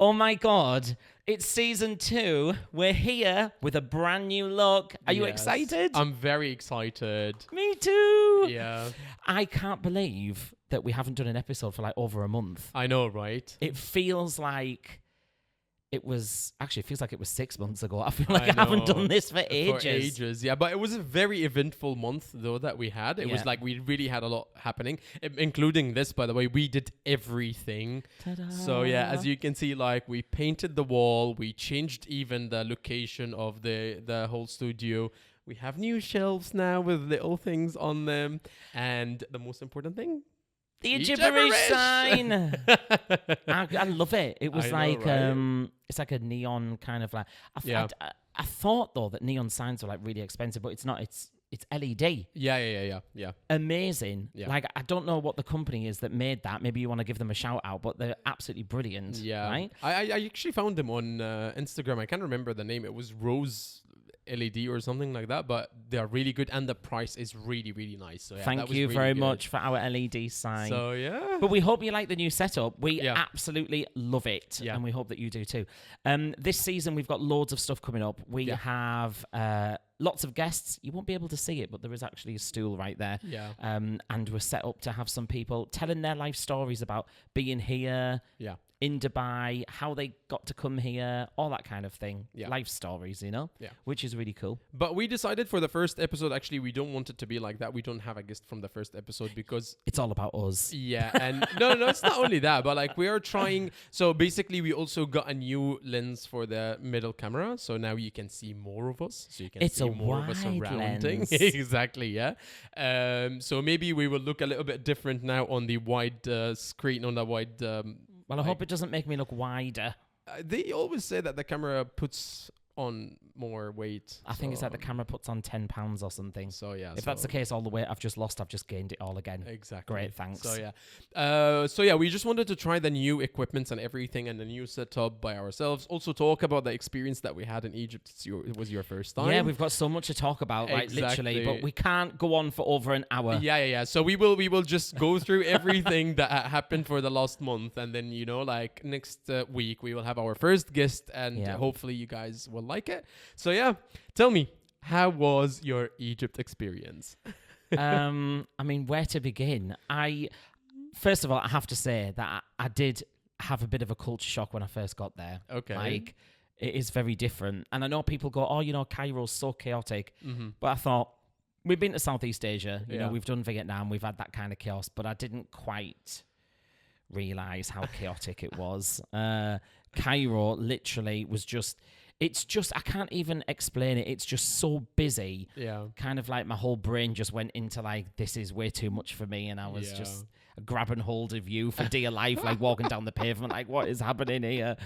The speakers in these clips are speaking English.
Oh my God. It's season 2. We're here with a brand new look. Are you excited? I'm very excited. Me too. Yeah. I can't believe that we haven't done an episode for like over a month. I know, right? It feels like it was 6 months ago. I feel like I haven't done this for ages. Yeah, but it was a very eventful month though that we had. It was like we really had a lot happening, including this, by the way. We did everything. Ta-da. So yeah, as you can see, like we painted the wall, we changed even the location of the whole studio. We have new shelves now with little things on them, and the most important thing, the gibberish sign. I love it. It was right? It's like a neon kind of like. I thought though that neon signs were like really expensive, but it's not. It's LED. Yeah. Amazing. Yeah. Like I don't know what the company is that made that. Maybe you want to give them a shout out, but they're absolutely brilliant. Yeah. Right. I actually found them on Instagram. I can't remember the name. It was Rose LED or something like that, but they're really good and the price is really, really nice. So yeah, thank you very much for our LED sign. So yeah, but we hope you like the new setup. We absolutely love it, and we hope that you do too. This season we've got loads of stuff coming up. We have lots of guests. You won't be able to see it, but there is actually a stool right there. Yeah. And we're set up to have some people telling their life stories about being here. Yeah. In Dubai, how they got to come here, all that kind of thing. Yeah. Life stories, Yeah. which is really cool. But we decided for the first episode, actually, we don't want it to be like that. We don't have a guest from the first episode because it's all about us. Yeah, and no, it's not only that, but like we are trying. So basically, we also got a new lens for the middle camera, so now you can see more of us. So you can see more of us surrounding. Lens. Exactly, yeah. So maybe we will look a little bit different now on the wide screen, on the wide. Well, I hope it doesn't make me look wider. They always say that the camera puts on more weight. I think it's like the camera puts on 10 pounds or something. So yeah. If that's the case, all the weight I've just lost, I've just gained it all again. Exactly. Great, thanks. So yeah. We just wanted to try the new equipments and everything and the new setup by ourselves. Also talk about the experience that we had in Egypt. It was your first time. Yeah, we've got so much to talk about, right? Literally, but we can't go on for over an hour. Yeah. So we will just go through everything that happened for the last month, and then like next week we will have our first guest, and hopefully you guys will like it. So yeah, tell me, how was your Egypt experience? I mean, where to begin? First of all, I have to say that I did have a bit of a culture shock when I first got there. Okay. Like, it is very different. And I know people go, oh, Cairo's so chaotic. Mm-hmm. But I thought, we've been to Southeast Asia. You know, we've done Vietnam. We've had that kind of chaos. But I didn't quite realize how chaotic it was. Cairo literally was just... I can't even explain it. It's just so busy. Yeah. Kind of like my whole brain just went into like, this is way too much for me. And I was just grabbing hold of you for dear life, like walking down the pavement, like, what is happening here?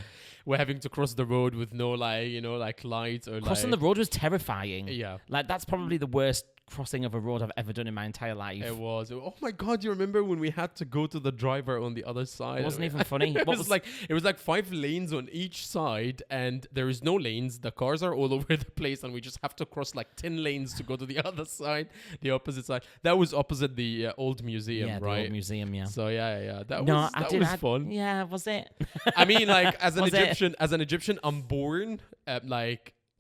We're having to cross the road with no lights or Crossing the road was terrifying. Yeah. Like, that's probably the worst crossing of a road I've ever done in my entire life. It was. Oh my God! You remember when we had to go to the driver on the other side? It wasn't even funny. It was like 5 lanes on each side, and there is no lanes. The cars are all over the place, and we just have to cross like 10 lanes to go to the other side, the opposite side. That was opposite the old museum, right? The old museum, yeah. So yeah. That was fun. Yeah, was it? I mean, like as an Egyptian, I'm born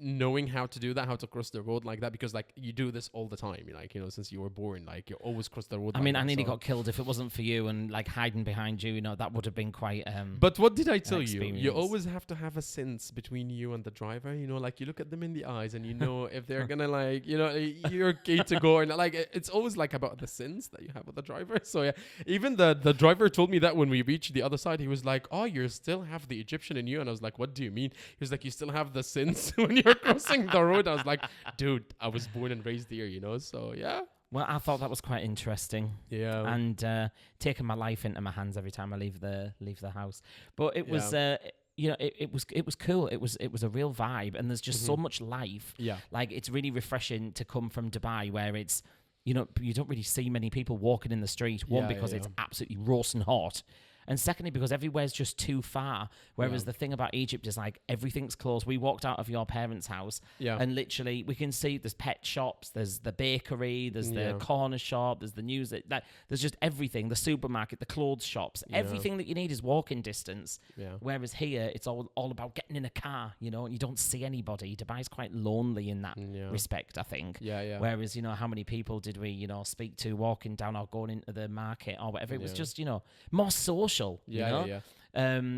knowing how to do that, how to cross the road like that, because like you do this all the time, since you were born, like you always cross the road. I mean, I nearly got killed if it wasn't for you and like hiding behind you, that would have been quite but what did I tell you? You always have to have a sense between you and the driver, like you look at them in the eyes and if they're gonna you're okay to go, or not. Like it's always like about the sense that you have with the driver. So yeah, even the driver told me that when we reached the other side, he was like, oh, you still have the Egyptian in you. And I was like, what do you mean? He was like, you still have the sense when you're crossing the road. I was like, dude, I was born and raised here, so yeah. Well, I thought that was quite interesting. Yeah. And taking my life into my hands every time I leave the house. But it was it was cool. It was a real vibe, and there's just so much life. Yeah. Like, it's really refreshing to come from Dubai, where it's you don't really see many people walking in the street. One, because it's absolutely roasting hot. And secondly, because everywhere's just too far. Whereas the thing about Egypt is like everything's close. We walked out of your parents' house and literally we can see there's pet shops, there's the bakery, there's the corner shop, there's the news, there's just everything, the supermarket, the clothes shops, everything that you need is walking distance. Whereas here, it's all about getting in a car, you know, and you don't see anybody. Dubai's quite lonely in that respect, I think. Whereas, you know, how many people did we, you know, speak to walking down or going into the market or whatever? It was just, you know, more social, you know?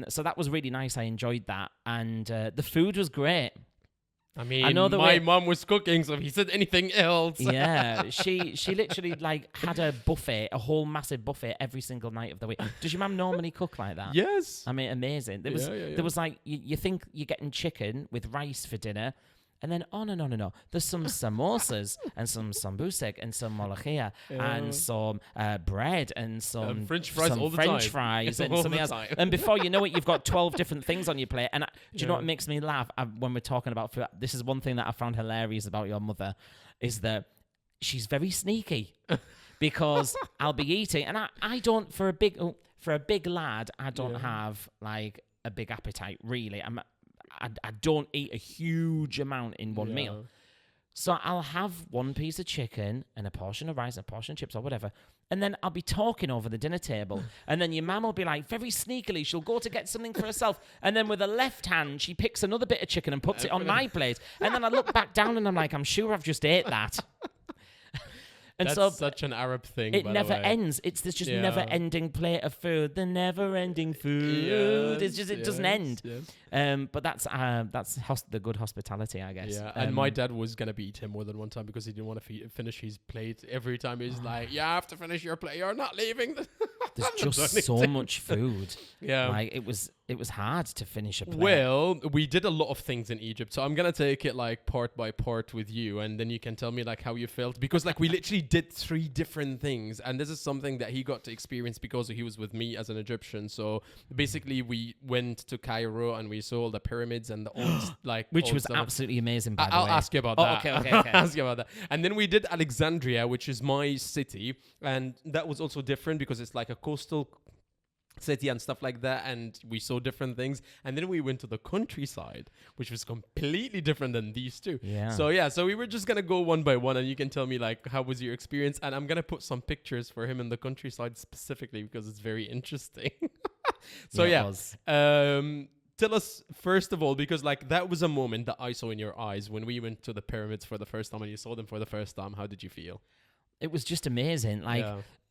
So that was really nice. I enjoyed that. And the food was great. I mean, I know my mum was cooking, so if he said anything else. She literally like had a buffet, a whole massive buffet every single night of the week. Does your mum normally cook like that? Yes. I mean, amazing. There was like, you think you're getting chicken with rice for dinner, and then, no. There's some samosas and some sambusek and some molokhia and some bread and some French fries all the time. French fries and something else. And before you know it, you've got 12 different things on your plate. And do you know what makes me laugh when we're talking about food? This is one thing that I found hilarious about your mother, is that she's very sneaky. Because I'll be eating, and I don't, for a big lad, I don't have like a big appetite, really. I don't eat a huge amount in one meal. So I'll have one piece of chicken and a portion of rice, a portion of chips or whatever. And then I'll be talking over the dinner table. And then your mum will be like, very sneakily, she'll go to get something for herself. And then with her left hand, she picks another bit of chicken and puts it on my plate. And then I look back down and I'm like, I'm sure I've just ate that. And that's so such an Arab thing. It never ends. It's this just never-ending plate of food. The never-ending food. It doesn't end. But that's the good hospitality, I guess. Yeah. And my dad was gonna beat him more than one time because he didn't want to finish his plate. Every time he's like, "You have to finish your plate. You're not leaving." There's just so much food. Like it was hard to finish a plate. Well, we did a lot of things in Egypt, so I'm gonna take it like part by part with you, and then you can tell me like how you felt, because like we literally did 3 different things, and this is something that he got to experience because he was with me as an Egyptian. So basically, we went to Cairo and we saw all the pyramids and the old which was absolutely amazing. By the way, I'll ask you about that. Okay. I'll ask you about that. And then we did Alexandria, which is my city, and that was also different because it's like a coastal city and stuff like that, and we saw different things. And then we went to the countryside, which was completely different than these two. So we were just gonna go one by one, and you can tell me like how was your experience, and I'm gonna put some pictures for him in the countryside specifically because it's very interesting. Tell us first of all, because like that was a moment that I saw in your eyes when we went to the pyramids for the first time and you saw them for the first time. How did you feel? It was just amazing. Like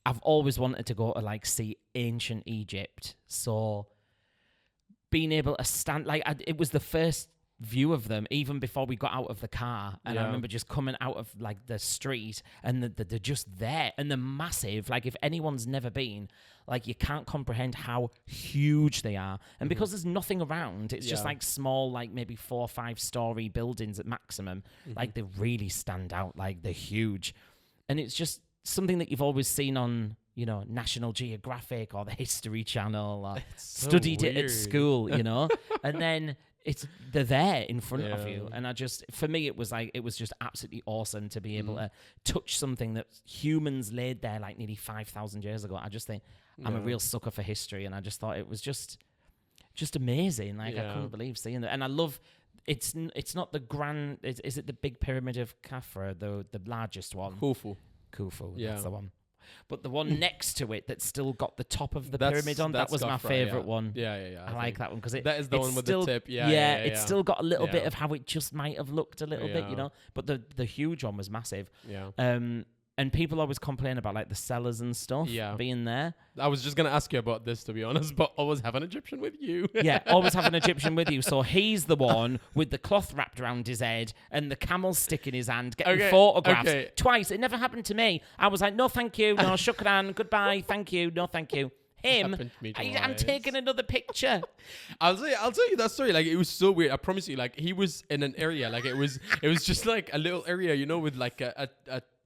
I've always wanted to go to like see ancient Egypt. So being able to stand, like it was the first view of them even before we got out of the car. And I remember just coming out of like the street and they're just there and they're massive. Like if anyone's never been, like you can't comprehend how huge they are. And because there's nothing around, it's just like small, like maybe 4 or 5 story buildings at maximum. Like they really stand out, like they're huge. And it's just something that you've always seen on, you know, National Geographic or the History Channel or studied it at school, you know, and then they're there in front of you. And for me, it was just absolutely awesome to be able to touch something that humans laid there like nearly 5,000 years ago. I just think I'm a real sucker for history, and I just thought it was just amazing. Like I couldn't believe seeing that. And I love, it's not the grand, is it the big pyramid of Khafra, the largest one? Khufu, that's the one. But the one next to it that's still got the top of the pyramid on, that was my favorite one. I like that one because that is the one with the tip. It's still got a little bit of how it just might have looked a little bit, you know. But the huge one was massive. And people always complain about like the cellars and stuff being there. I was just gonna ask you about this, to be honest, but always have an Egyptian with you. Always have an Egyptian with you. So he's the one with the cloth wrapped around his head and the camel stick in his hand, getting photographs twice. It never happened to me. I was like, no, thank you, no, shukran, goodbye, thank you, no, thank you. Him, I'm taking another picture. I'll tell you that story. Like it was so weird. I promise you. Like he was in an area. Like it was just like a little area, you know, with like a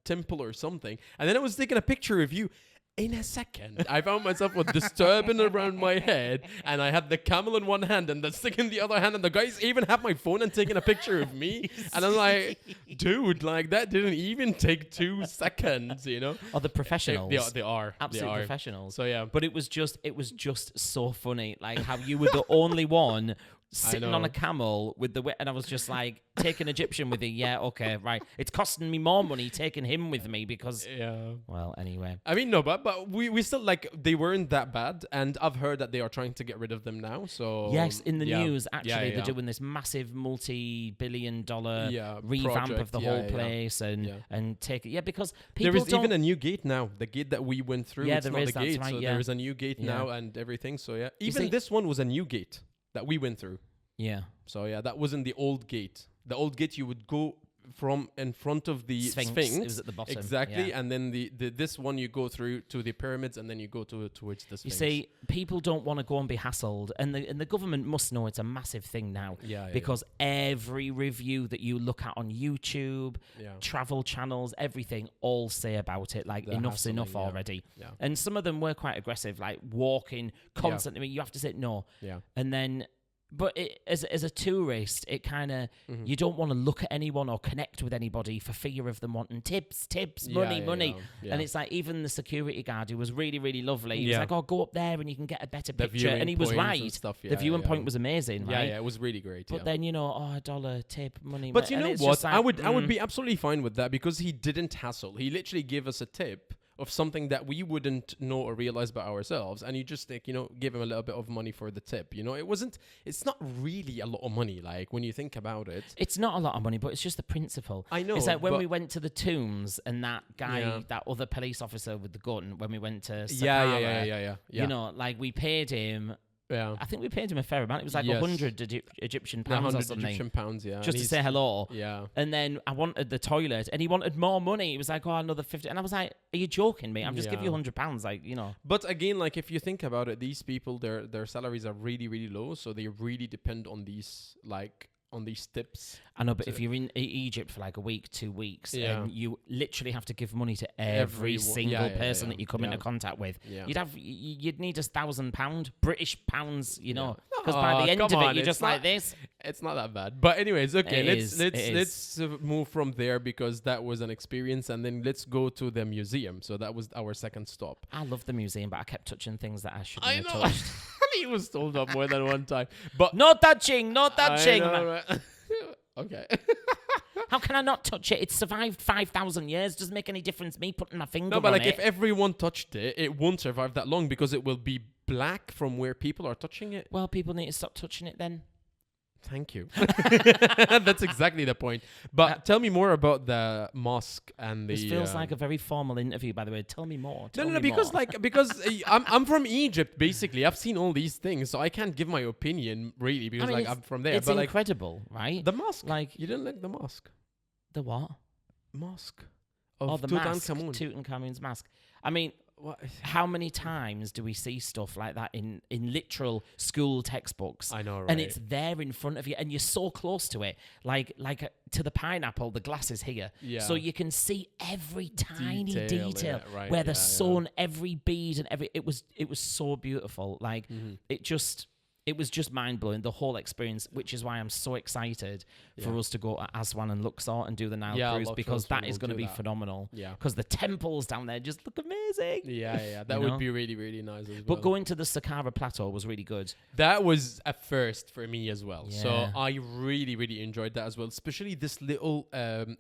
temple or something. And then I was taking a picture of you. in a second, I found myself with disturbance around my head, and I had the camel in one hand and the stick in the other hand, and the guys even had my phone and taking a picture of me. And I'm like, dude, like that didn't even take 2 seconds, you know? Oh, the professionals. They are. Absolute they are. professionals. So, yeah. But it was just so funny. Like how you were the only one sitting on a camel with the and I was just like, take an Egyptian with you. Yeah, okay, right. It's costing me more money taking him with me because well, anyway. I mean, no, but we still, like, they weren't that bad, and I've heard that they are trying to get rid of them now. So yes, in the news, actually, they're doing this massive multi-billion-dollar revamp project of the whole place and take it. Yeah, because people there is even a new gate now. The gate that we went through, it's not the gate, right, so there is a new gate now and everything. So even this one was a new gate that we went through. Yeah. So that wasn't the old gate. The old gate you would go from in front of the Sphinx. It was at the bottom. Exactly. And then the this one you go through to the pyramids, and then you go towards the Sphinx. You see, people don't want to go and be hassled, and the government must know it's a massive thing now. Because every review that you look at on YouTube, travel channels, everything, all say about it. Like, enough's enough already. Yeah. And some of them were quite aggressive, like walking constantly. You have to say no. Yeah. And then... But as a tourist, it kind of, you don't want to look at anyone or connect with anybody for fear of them wanting tips, money. Yeah. And it's like, even the security guard, who was really, really lovely, he was like, oh, go up there and you can get a better picture. And he was right. The viewing point was amazing, right? Yeah, it was really great. But then, $1 tip, money. But you know what? Like, I would be absolutely fine with that, because he didn't hassle. He literally gave us a tip of something that we wouldn't know or realize by ourselves, and you just think, give him a little bit of money for the tip. It's not really a lot of money, like, when you think about it. It's not a lot of money, but it's just the principle. I know. It's like when we went to the tombs, and that guy, that other police officer with the gun, when we went to Saqqara, like, we paid him. Yeah, I think we paid him a fair amount. It was like 100 Egyptian pounds or something. Egyptian pounds, just to say hello. Yeah. And then I wanted the toilet, and he wanted more money. He was like, another 50. And I was like, are you joking me? I'm just giving you £100, like, But again, like, if you think about it, these people, their salaries are really, really low, so they really depend on these, like, on these tips. I know, but if you're in Egypt for like a week, 2 weeks, and you literally have to give money to every single person that you come into contact with, you'd need £1,000 British pounds, because by the end of it, you're just like this. It's not that bad. But anyways, okay, let's move from there, because that was an experience, and then let's go to the museum. So that was our second stop. I love the museum, but I kept touching things that I shouldn't have touched. He was told up more than one time. But no touching. I know, right? Okay. How can I not touch it? It's survived 5,000 years. Doesn't make any difference me putting my finger on it. No, but like, if everyone touched it, it won't survive that long, because it will be black from where people are touching it. Well, people need to stop touching it then. Thank you. That's exactly the point. But tell me more about the mosque and the... This feels like a very formal interview, by the way. Tell me more. Because I'm from Egypt, basically. I've seen all these things, so I can't give my opinion, really, because I'm from there. It's incredible, right? The mosque. Like, you didn't like the mosque. The what? Mosque. The mask. Tutankhamun's mask. I mean... What? How many times do we see stuff like that in literal school textbooks? I know, right? And it's there in front of you, and you're so close to it, like to the pineapple. The glass is here, so you can see every tiny detail where they're sewn, every bead and every. It was so beautiful. Like it was just mind-blowing, the whole experience, which is why I'm so excited for us to go to Aswan and Luxor and do the Nile cruise, because that is going to be phenomenal. Yeah. Because the temples down there just look amazing. Yeah. That would be really, really nice as well. But going to the Saqqara Plateau was really good. That was a first for me as well. Yeah. So I really, really enjoyed that as well, especially this little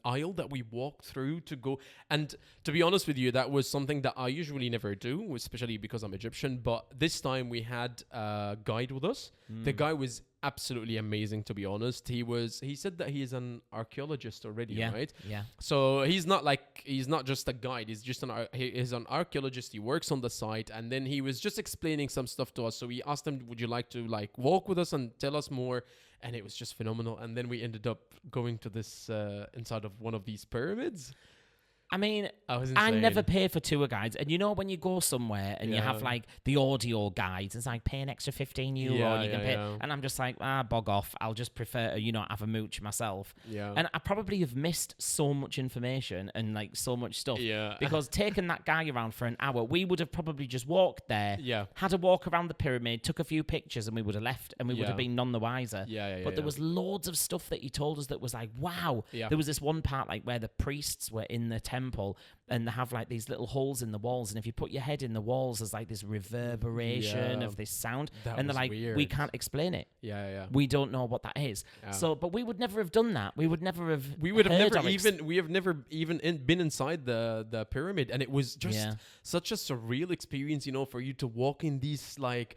aisle that we walked through to go. And to be honest with you, that was something that I usually never do, especially because I'm Egyptian. But this time we had a guide with us. The guy was absolutely amazing, to be honest. He said that he is an archaeologist already, right? Yeah. So he's not just a guide. He's just he's an archaeologist. He works on the site, and then he was just explaining some stuff to us. So we asked him, would you like to walk with us and tell us more? And it was just phenomenal. And then we ended up going to this inside of one of these pyramids. I mean, I never pay for tour guides. And you know when you go somewhere and you have like the audio guides, it's like pay an extra €15 and you can pay. And I'm just like, bog off. I'll just prefer to, have a mooch myself. Yeah. And I probably have missed so much information and like so much stuff. Yeah. Because taking that guy around for an hour, we would have probably just walked there, had a walk around the pyramid, took a few pictures, and we would have left and we would have been none the wiser. But there was loads of stuff that he told us that was like, wow. There was this one part like where the priests were in the temple and they have like these little holes in the walls, and if you put your head in the walls, there's like this reverberation of this sound, and they're like, weird. We can't explain it. We don't know what that is. So, but we would never have done that. We would never have. We have never even been inside the pyramid, and it was just such a surreal experience, for you to walk in these like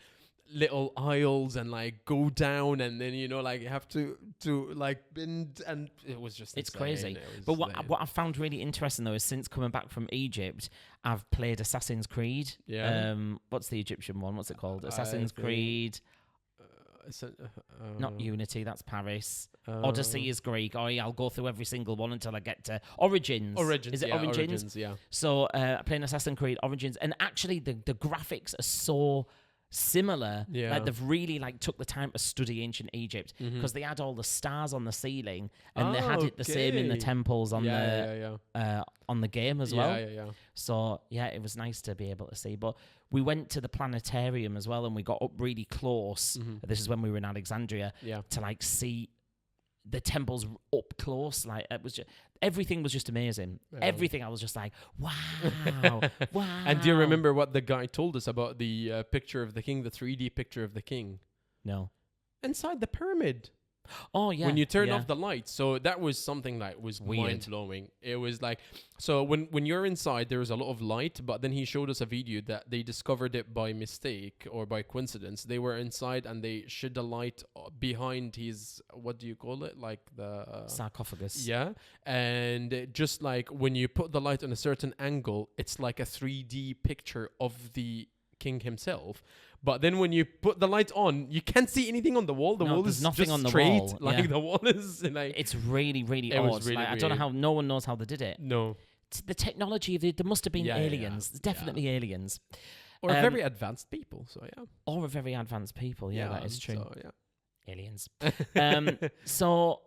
little aisles and like go down and then like have to like bend, and it was just it's crazy. But what I found really interesting though is since coming back from Egypt, I've played Assassin's Creed. What's the Egyptian one? What's it called? Assassin's Creed. Not Unity, that's Paris. Odyssey is Greek. I'll go through every single one until I get to Origins. Is it Origins? So playing Assassin's Creed Origins, and actually the graphics are so similar. Like they've really like took the time to study ancient Egypt, because they had all the stars on the ceiling, and they had it the same in the temples on the game as well. So it was nice to be able to see. But we went to the planetarium as well, and we got up really close. This is when we were in Alexandria to like see the temples up close. Like it was just, everything was just amazing. Everything, I was just like, wow, wow. And do you remember what the guy told us about the picture of the king, the 3D picture of the king? No. Inside the pyramid. Oh, yeah. When you turn off the lights. So that was something that was mind-blowing. It was like, so when you're inside, there was a lot of light, but then he showed us a video that they discovered it by mistake or by coincidence. They were inside and they shed the light behind his, what do you call it? Like the... sarcophagus. Yeah. And just like when you put the light on a certain angle, it's like a 3D picture of the king himself. But then when you put the light on, you can't see anything on the wall. The wall is nothing just on the straight. Wall. Like the wall is like... It's really, really odd. Really like, I don't know how... No one knows how they did it. No. The technology of it, there must have been aliens. Definitely aliens. Or very advanced people, so yeah. Or a very advanced people, that is true. So, aliens. So...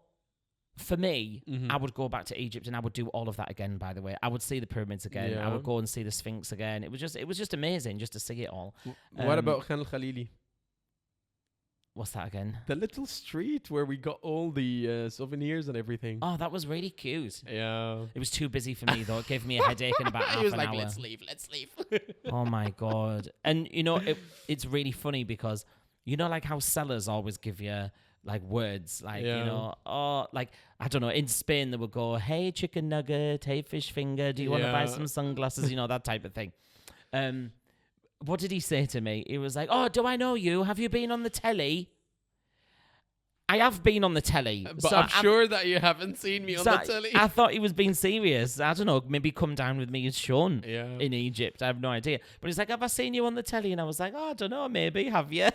For me, I would go back to Egypt and I would do all of that again, by the way. I would see the pyramids again. I would go and see the Sphinx again. It was just amazing just to see it all. What about Khan al-Khalili? What's that again? The little street where we got all the souvenirs and everything. Oh, that was really cute. Yeah. It was too busy for me, though. It gave me a headache in about half an hour. Let's leave. Oh, my God. And, it's really funny because, like how sellers always give you... like words, like, like, I don't know, in Spain they would go, hey, chicken nugget, hey, fish finger, do you want to buy some sunglasses? that type of thing. What did he say to me? He was like, oh, do I know you? Have you been on the telly? I have been on the telly. But so I'm sure that you haven't seen me on the telly. I thought he was being serious. I don't know, maybe come down with me as Sean in Egypt. I have no idea. But he's like, have I seen you on the telly? And I was like, oh, I don't know, maybe, have you?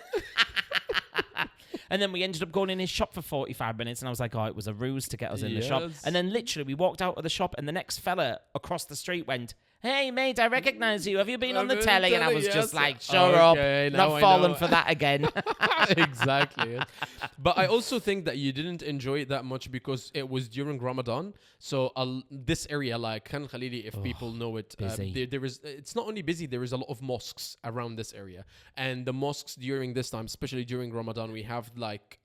And then we ended up going in his shop for 45 minutes, and I was like, oh, it was a ruse to get us in the shop. And then literally we walked out of the shop, and the next fella across the street went, hey, mate, I recognize you. Have you been on the telly? And I was just like, shut up. Not falling for that again. Exactly. But I also think that you didn't enjoy it that much because it was during Ramadan. So this area, like Khan Khalili, if people know it, it's not only busy, there is a lot of mosques around this area. And the mosques during this time, especially during Ramadan, we have like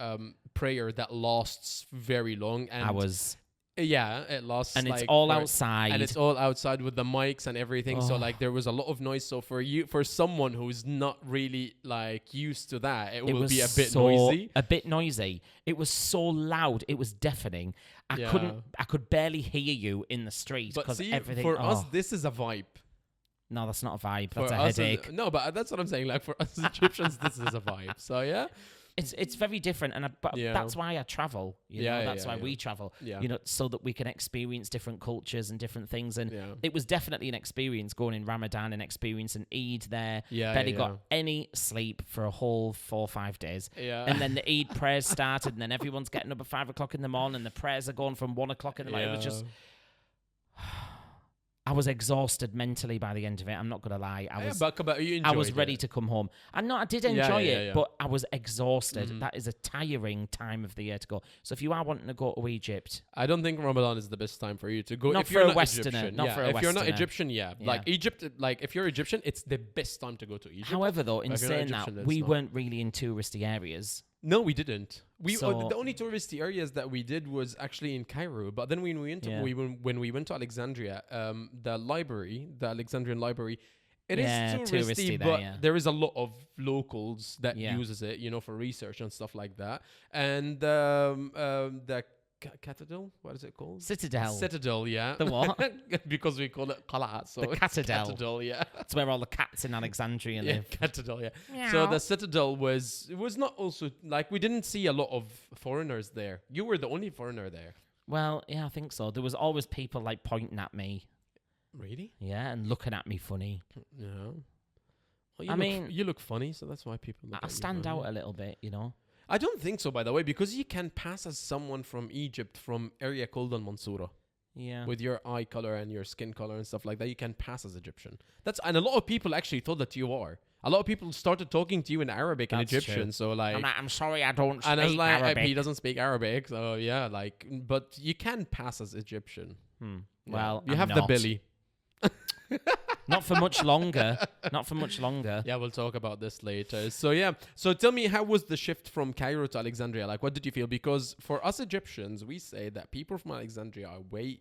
prayer that lasts very long. And hours. Yeah, it lasts, and it's all outside, and it's all outside with the mics and everything. So like there was a lot of noise. So for someone who's not really like used to that, it will be a bit noisy. A bit noisy. It was so loud. It was deafening. I could barely hear you in the street because everything. For us, this is a vibe. No, that's not a vibe. That's a headache. No, but that's what I'm saying. Like for us Egyptians, this is a vibe. So yeah. It's very different, and that's why I travel. That's why we travel. So that we can experience different cultures and different things. And it was definitely an experience going in Ramadan and experiencing Eid there. Barely got any sleep for a whole 4 or 5 days. And then the Eid prayers started, and then everyone's getting up at 5 o'clock in the morning, and the prayers are going from 1 o'clock in the morning. It was just. I was exhausted mentally by the end of it. I'm not gonna lie. You I was enjoyed ready it. to come home. And no, I did enjoy it, yeah. but I was exhausted. That is a tiring time of the year to go. So if you are wanting to go to Egypt, I don't think Ramadan is the best time for you to go. Not if for you're a not Westerner, Egyptian. not for a if you're not Westerner. Egyptian, like Egypt, like if you're Egyptian, it's the best time to go to Egypt. however, though, in If you're not saying that, Egyptian, we it's not. weren't really in touristy areas. No, we didn't. So- The only touristy areas that we did was actually in Cairo. But then when we went to when we went to Alexandria, the Alexandrian library, it is touristy, there, but yeah. there is a lot of locals that Yeah. uses it, for research and stuff like that. And the cathedral, what is it called? Citadel. Yeah. The what? Because we call it Qala, so The it's Catadel. Catadel, yeah. That's where all the cats in Alexandria Yeah, live. Catadel, yeah. So the Citadel was not also like we didn't see a lot of foreigners there. You were the only foreigner there. Well, yeah, I think so. There was always people like pointing at me. Really? Yeah, and looking at me funny. Yeah. Well, you look funny, so that's why people look I at you stand funny. out a little bit, I don't think so, by the way, because you can pass as someone from Egypt from area called Al-Mansoura. Yeah. With your eye color and your skin color and stuff like that, you can pass as Egyptian. And a lot of people actually thought that you are. A lot of people started talking to you in Arabic and That's Egyptian. true. So like, I'm sorry, I don't and I was speak like, Arabic. he doesn't speak Arabic, so yeah, like, but you can pass as Egyptian. Yeah. Well, you I'm have not. the belly. Not for much longer. Not for much longer. Yeah, we'll talk about this later. So yeah, so tell me, how was the shift from Cairo to Alexandria? Like, what did you feel? Because for us Egyptians, we say that people from Alexandria are way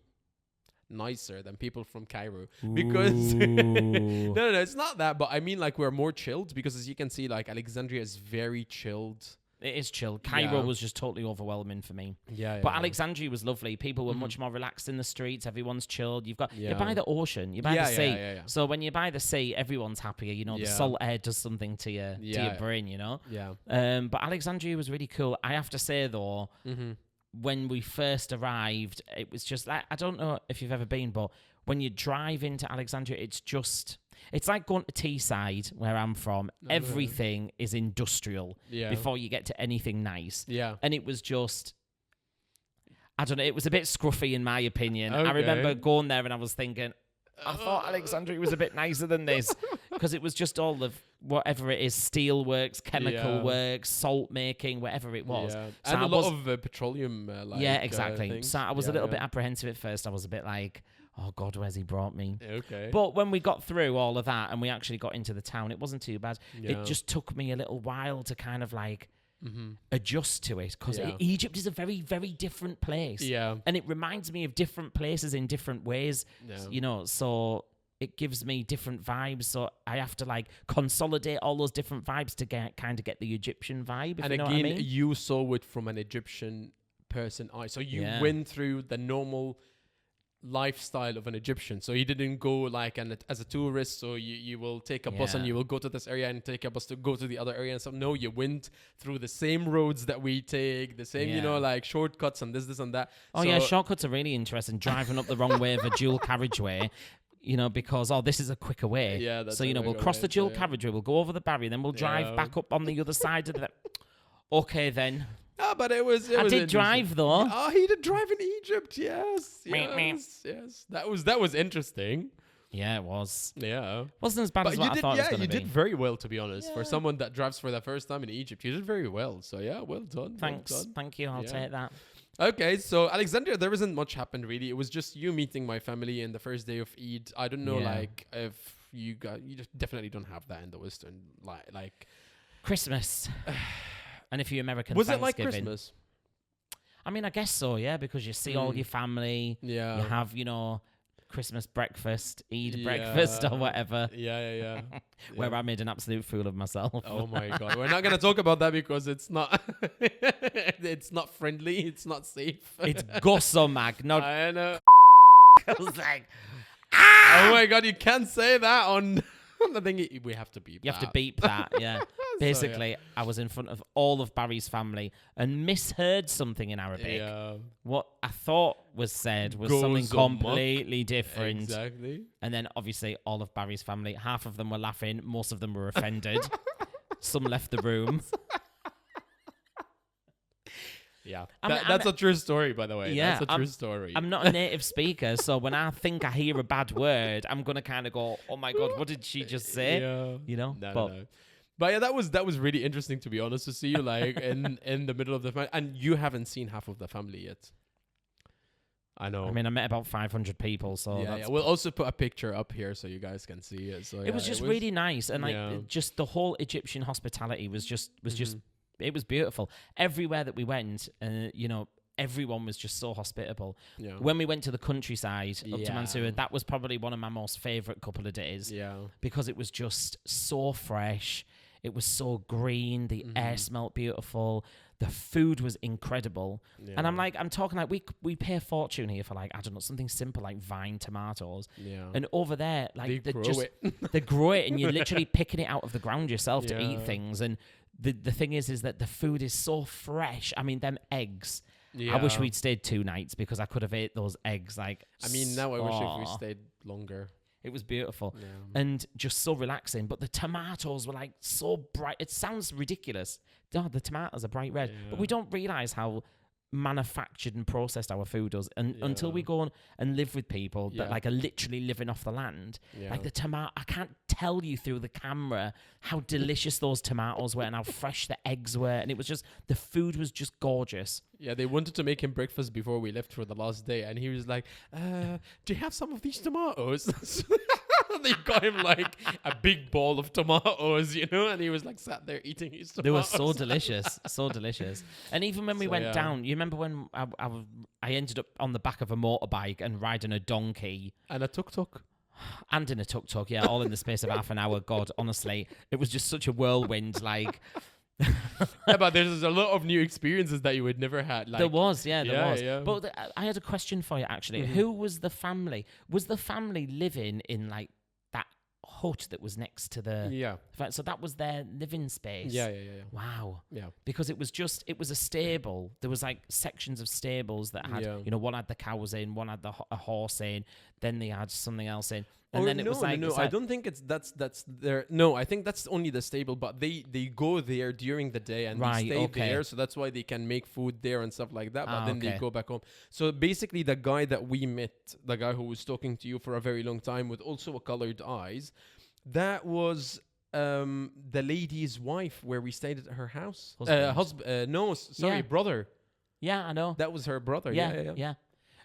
nicer than people from Cairo. Because no, it's not that, but I mean, like, we're more chilled, because as you can see, like, Alexandria is very chilled. It is chill. Cairo was just totally overwhelming for me. Yeah. But Alexandria was lovely. People were much more relaxed in the streets. Everyone's chilled. You're by the ocean. You're by the sea. Yeah. So when you're by the sea, everyone's happier. The salt air does something to your brain, Yeah. But Alexandria was really cool. I have to say, though, when we first arrived, it was just like, I don't know if you've ever been, but when you drive into Alexandria, it's like going to Teesside, where I'm from. Everything is industrial before you get to anything nice. Yeah. And it was just, I don't know, it was a bit scruffy in my opinion. Okay. I remember going there and I was thinking, I thought Alexandria was a bit nicer than this, because it was just all of whatever it is, steel works, chemical works, salt making, whatever it was. Yeah. So And I a lot of petroleum. exactly. Things. So I was a little bit apprehensive at first. I was a bit like, oh God, where's he brought me? Okay. But when we got through all of that and we actually got into the town, it wasn't too bad. Yeah. It just took me a little while to kind of like adjust to it, because Yeah. Egypt is a very, very different place. Yeah. And it reminds me of different places in different ways, Yeah. so it gives me different vibes. So I have to like consolidate all those different vibes to kind of get the Egyptian vibe, if And you know again, what I mean. you saw it from an Egyptian person eye. So you went through the normal lifestyle of an Egyptian. So you didn't go like as a tourist, so you will take a bus and you will go to this area and take a bus to go to the other area and stuff. No, you went through the same roads that we take, the same, like shortcuts and this and that. Oh, so shortcuts are really interesting. Driving up the wrong way of a dual carriageway, because, this is a quicker way. Yeah, that's so, a we'll quicker cross way, the dual so, carriageway, we'll go over the barrier, then we'll drive back up on the other side of the... Okay, then. Ah, but it was I did drive, though. Oh, he did drive in Egypt. Yes. Meep, meep. Yes. That was interesting. Yeah, it was. Yeah. Wasn't as bad as what I thought it was going to be. You did very well, to be honest. For someone that drives for the first time in Egypt, you did very well. So, yeah, well done. Thanks. Well done. Thank you. I'll take that. Okay, so Alexandria, there isn't much happened, really. It was just you meeting my family in the first day of Eid. I don't know, like, if you just definitely don't have that in the Western, like Christmas. And if you're American, was it like Thanksgiving. Christmas? I mean, I guess so, yeah, because you see all your family. Yeah. You have, Christmas breakfast, Eid breakfast, or whatever. Yeah. Where I made an absolute fool of myself. Oh my God, we're not gonna talk about that because it's not, it's not friendly, it's not safe. It's gosso mag, not. I know. I was like, oh my God, you can't say that on the thing. We have to beep. You have to beep that, yeah. Basically, I was in front of all of Barry's family and misheard something in Arabic. Yeah. What I thought was said was Goes something amok. completely different. Exactly. And then obviously all of Barry's family, half of them were laughing, most of them were offended. Some left the room. Yeah, that's a true story, by the way. Yeah, that's a true story. I'm not a native speaker, so when I think I hear a bad word, I'm gonna kind of go, "Oh my god, what did she just say?" Yeah. You know. No. But yeah, that was really interesting, to be honest, to see you like in the middle of the family, and you haven't seen half of the family yet. I know. I mean, I met about 500 people, so yeah. We'll also put a picture up here so you guys can see it. So it was just really nice, and like just the whole Egyptian hospitality was just it was beautiful. Everywhere that we went, you know, everyone was just so hospitable. Yeah. When we went to the countryside up to Mansoura, that was probably one of my most favorite couple of days. Yeah, because it was just so fresh. It was so green. The air smelled beautiful. The food was incredible. Yeah. And I'm talking like we pay a fortune here for like, I don't know, something simple like vine tomatoes. Yeah. And over there, like they grow it and you're literally picking it out of the ground yourself to eat things. And the thing is that the food is so fresh. I mean, them eggs. Yeah. I wish we'd stayed 2 nights because I could have ate those eggs like. I mean, now I wish if we stayed longer. It was beautiful and just so relaxing. But the tomatoes were like so bright. It sounds ridiculous. Oh, the tomatoes are bright red. But we don't realize how manufactured and processed our food is until we go on and live with people that like are literally living off the land. Like the tomato, I can't tell you through the camera how delicious those tomatoes were and how fresh the eggs were. And it was just, the food was just gorgeous. Yeah, they wanted to make him breakfast before we left for the last day. And he was like, do you have some of these tomatoes? They got him like a big bowl of tomatoes, you know, and he was like sat there eating his tomatoes. They were so delicious, so delicious. And even when we went down, you remember when I ended up on the back of a motorbike and riding a donkey. And a tuk-tuk. And in a tuk-tuk, yeah, all in the space of half an hour. God, honestly, it was just such a whirlwind, like... Yeah, but there's a lot of new experiences that you would never had. Like, there was. Yeah. But I had a question for you, actually. Who was the family? Was the family living in, like, that hut that was next to the... Yeah. So that was their living space? Yeah. Wow. Yeah. Because it was a stable. There was, like, sections of stables that had, you know, one had the cows in, one had a horse in, then they had something else in. And then it was like, I don't think that's their. No, I think that's only the stable. But they go there during the day and they stay there, so that's why they can make food there and stuff like that. But then they go back home. So basically, the guy that we met, the guy who was talking to you for a very long time with also colored eyes, that was the lady's wife where we stayed at her house. Brother. Yeah, I know. That was her brother. Yeah.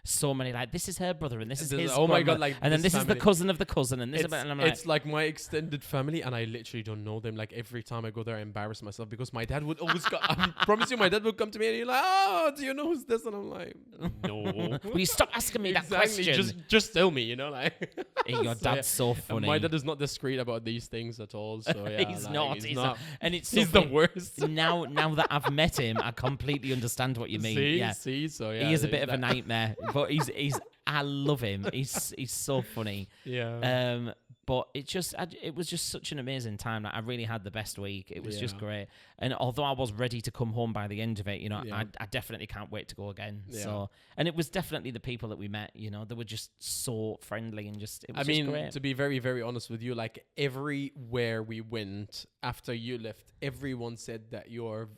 So many, like, this is her brother and this is his oh my god, like, and then this is the cousin of the cousin and this and I'm like, it's like my extended family and I literally don't know them. Like every time I go there I embarrass myself because my dad would always I promise you my dad would come to me and he's like, oh, do you know who's this? And I'm like, no. Will you stop asking me that question? Just tell me, you know, like. Hey, your dad's so funny. And my dad is not discreet about these things at all, so yeah. He's not. And it's he's the worst. Now that I've met him, I completely understand what you mean. See, so yeah. He is a bit of a nightmare, but he's I love him. He's so funny. Yeah. But it was just such an amazing time. Like, I really had the best week. It was just great. And although I was ready to come home by the end of it, you know, I definitely can't wait to go again. Yeah. So, and it was definitely the people that we met, you know, they were just so friendly and just, it was just great. To be very, very honest with you, like everywhere we went after you left, everyone said that you're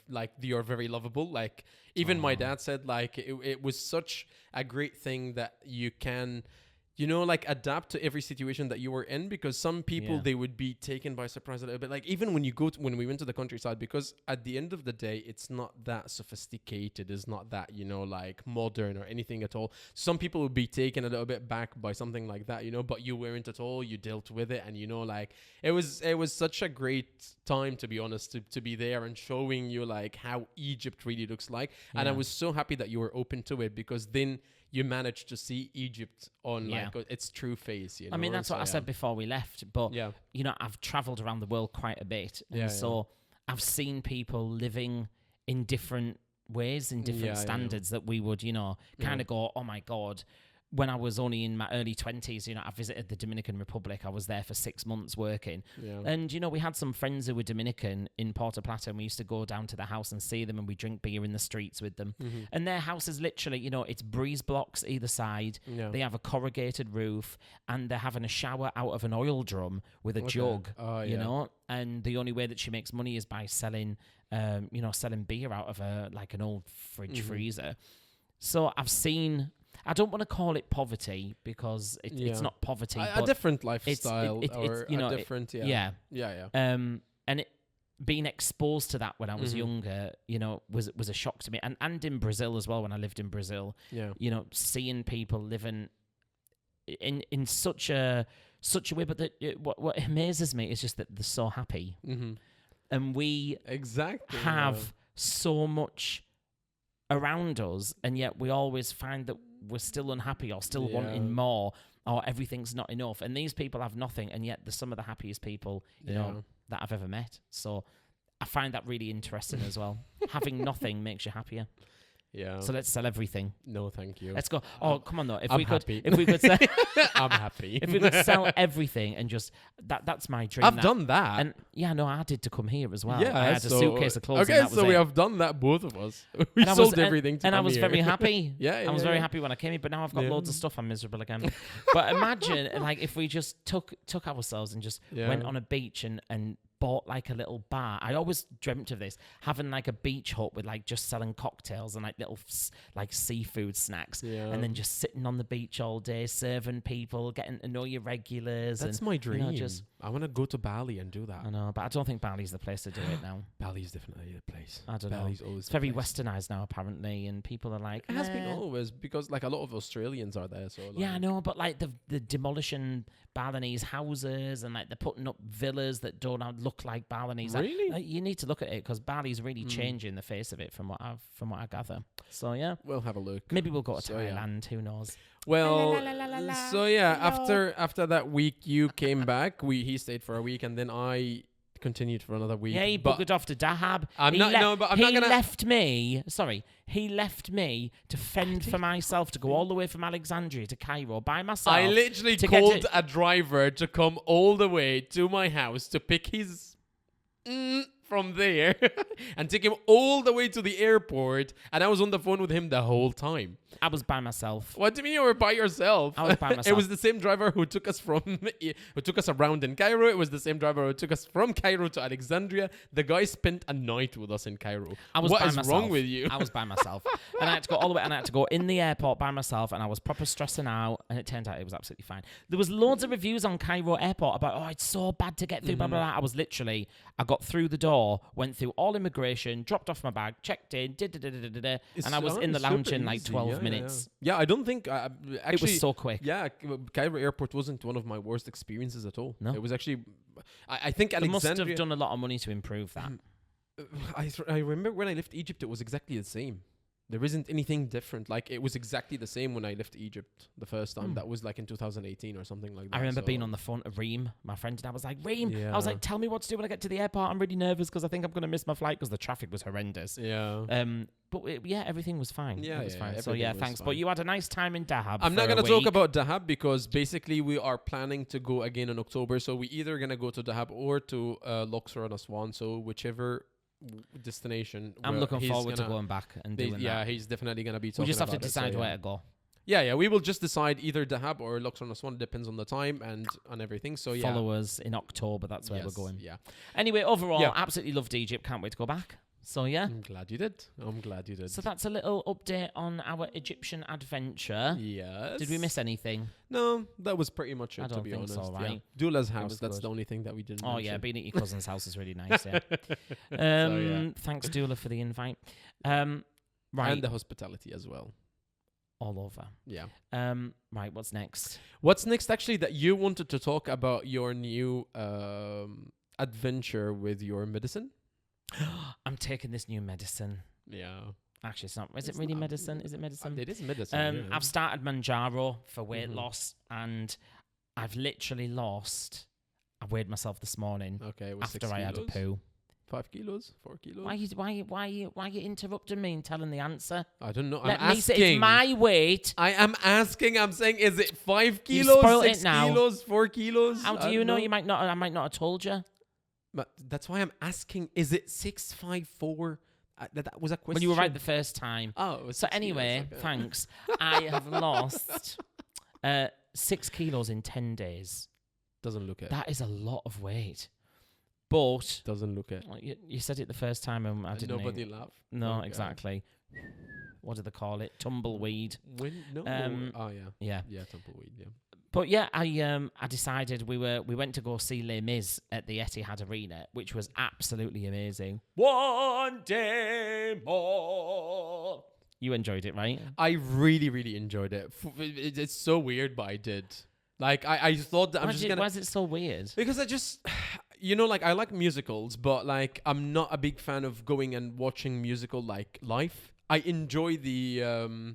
very lovable. Like even my dad said, like it was such a great thing that you can, you know, like adapt to every situation that you were in, because some people, they would be taken by surprise a little bit. Like even when when we went to the countryside, because at the end of the day, it's not that sophisticated. It's not that, you know, like modern or anything at all. Some people would be taken a little bit back by something like that, you know, but you weren't at all. You dealt with it. And, you know, like it was such a great time, to be honest, to be there and showing you like how Egypt really looks like. Yeah. And I was so happy that you were open to it, because then you managed to see Egypt on like its true face. You know? I mean, that's what I said before we left. But, you know, I've traveled around the world quite a bit. And so I've seen people living in different ways, in different standards that we would, you know, kind of go, oh, my God. When I was only in my early 20s, you know, I visited the Dominican Republic. I was there for 6 months working. Yeah. And, you know, we had some friends who were Dominican in Puerto Plata, and we used to go down to the house and see them, and we drink beer in the streets with them. Mm-hmm. And their house is literally, you know, it's breeze blocks either side. Yeah. They have a corrugated roof, and they're having a shower out of an oil drum with a jug, you know. And the only way that she makes money is by selling selling beer out of an old fridge freezer. So I've seen. I don't want to call it poverty because it's not poverty. A different lifestyle, different. Yeah. And being exposed to that when I was younger, was a shock to me. And in Brazil as well, when I lived in Brazil, seeing people living in such a way, but what amazes me is just that they're so happy. And we have so much around us, and yet we always find that we're still unhappy or still wanting more, or everything's not enough. And these people have nothing, and yet they're some of the happiest people that I've ever met. So I find that really interesting as well. Having nothing makes you happier. Yeah. So let's sell everything. No, thank you. Let's go. Oh, come on though. If we happy. could sell, I'm happy. If we could sell everything and just that's my dream. I've done that. And I did to come here as well. Yeah, I had a suitcase of clothes. Okay, so we have done that, both of us. We sold everything to come here. And I was very happy. I was very happy when I came here, but now I've got loads of stuff. I'm miserable again. But imagine if we just took ourselves and just went on a beach and bought like a little bar. I always dreamt of this, having like a beach hut with like just selling cocktails and like little like seafood snacks, and then just sitting on the beach all day, serving people, getting to know your regulars. That's my dream. I want to go to Bali and do that. I know, but I don't think Bali's the place to do it now. Bali's definitely the place. I don't Bali's know. Always it's very westernized now, apparently, and people are like, it has been always, because like a lot of Australians are there. So yeah, I know, but like the demolishing Balinese houses, and like they're putting up villas that don't look like Balinese. Really? Like, you need to look at it because Bali's really changing the face of it from what I gather. So yeah, we'll have a look. Maybe we'll go to Thailand. Who knows? Well, after that week you came back. He stayed for a week, and then I continued for another week. Yeah, he booked off to Dahab. He left me to fend for myself, to go all the way from Alexandria to Cairo by myself. I literally called a driver to come all the way to my house to pick his from there and take him all the way to the airport, and I was on the phone with him the whole time. I was by myself. What do you mean you were by yourself? I was by myself. It was the same driver who took us around in Cairo. It was the same driver who took us from Cairo to Alexandria. The guy spent a night with us in Cairo. What is wrong with you? I was by myself. And I had to go all the way, and I had to go in the airport by myself, and I was proper stressing out, and it turned out it was absolutely fine. There was loads of reviews on Cairo airport about, it's so bad to get through, blah, blah, blah. I got through the door, went through all immigration, dropped off my bag, checked in, and I was in the lounge in like 12 minutes. Yeah, I don't think... actually, it was so quick. Yeah, Cairo airport wasn't one of my worst experiences at all. No. It was actually... I think Alexandria... They must have done a lot of money to improve that. I remember when I left Egypt, it was exactly the same. There isn't anything different. Like, it was exactly the same when I left Egypt the first time. That was like in 2018 or something like that. I remember being on the phone to Reem, my friend, and I was like, Reem, I was like, tell me what to do when I get to the airport. I'm really nervous because I think I'm going to miss my flight because the traffic was horrendous. Yeah. But everything was fine. Yeah, it was fine. So thanks. Fine. But you had a nice time in Dahab. I'm not going to talk about Dahab because basically we are planning to go again in October. So we either going to go to Dahab or to Luxor and Aswan. So whichever destination. I'm looking forward to going back and doing that. Yeah, he's definitely going to be talking about it. We just have to decide where to go. Yeah, we will just decide either Dahab or Luxor and Aswan. It depends on the time and on everything. So yeah. Follow us in October. That's where we're going. Yeah. Anyway, overall, absolutely loved Egypt. Can't wait to go back. So yeah. I'm glad you did. So that's a little update on our Egyptian adventure. Yes. Did we miss anything? No, that was pretty much it, I don't to be think honest. So, right? Yeah. Dula's house, that's the only thing that we didn't mention. Yeah, being at your cousin's house is really nice, yeah. Thanks, Dula, for the invite. Right. And the hospitality as well. All over. Yeah. Right, what's next? What's next, actually, that you wanted to talk about your new adventure with your medicine? I'm taking this new medicine. Yeah. Actually, it's not. Is it really medicine? Is it medicine? It is medicine. I've started Manjaro for weight loss, and I've literally lost. I weighed myself this morning. Okay, it was after I had a poo. 5 kilos, 4 kilos. Why are you interrupting me and telling the answer? I don't know. Let me say it's my weight. I am asking. I'm saying, is it 5 kilos, 6 kilos, 4 kilos? How do you know? You might not. I might not have told you. But that's why I'm asking. Is it 654? That was a question. Well, you were right the first time. Oh, so anyway, thanks. I have lost 6 kilos in 10 days. Doesn't look it. That is a lot of weight. But doesn't look it. You said it the first time, and I didn't. Nobody laughed. No, exactly. What do they call it? Tumbleweed. Yeah, tumbleweed. Yeah. But yeah, I decided we went to go see Les Mis at the Etihad Arena, which was absolutely amazing. One day more. You enjoyed it, right? I really, really enjoyed it. It's so weird, but I did. Like, I thought that Why is it so weird? Because I just, like, I like musicals, but, like, I'm not a big fan of going and watching musical, like, live. I enjoy the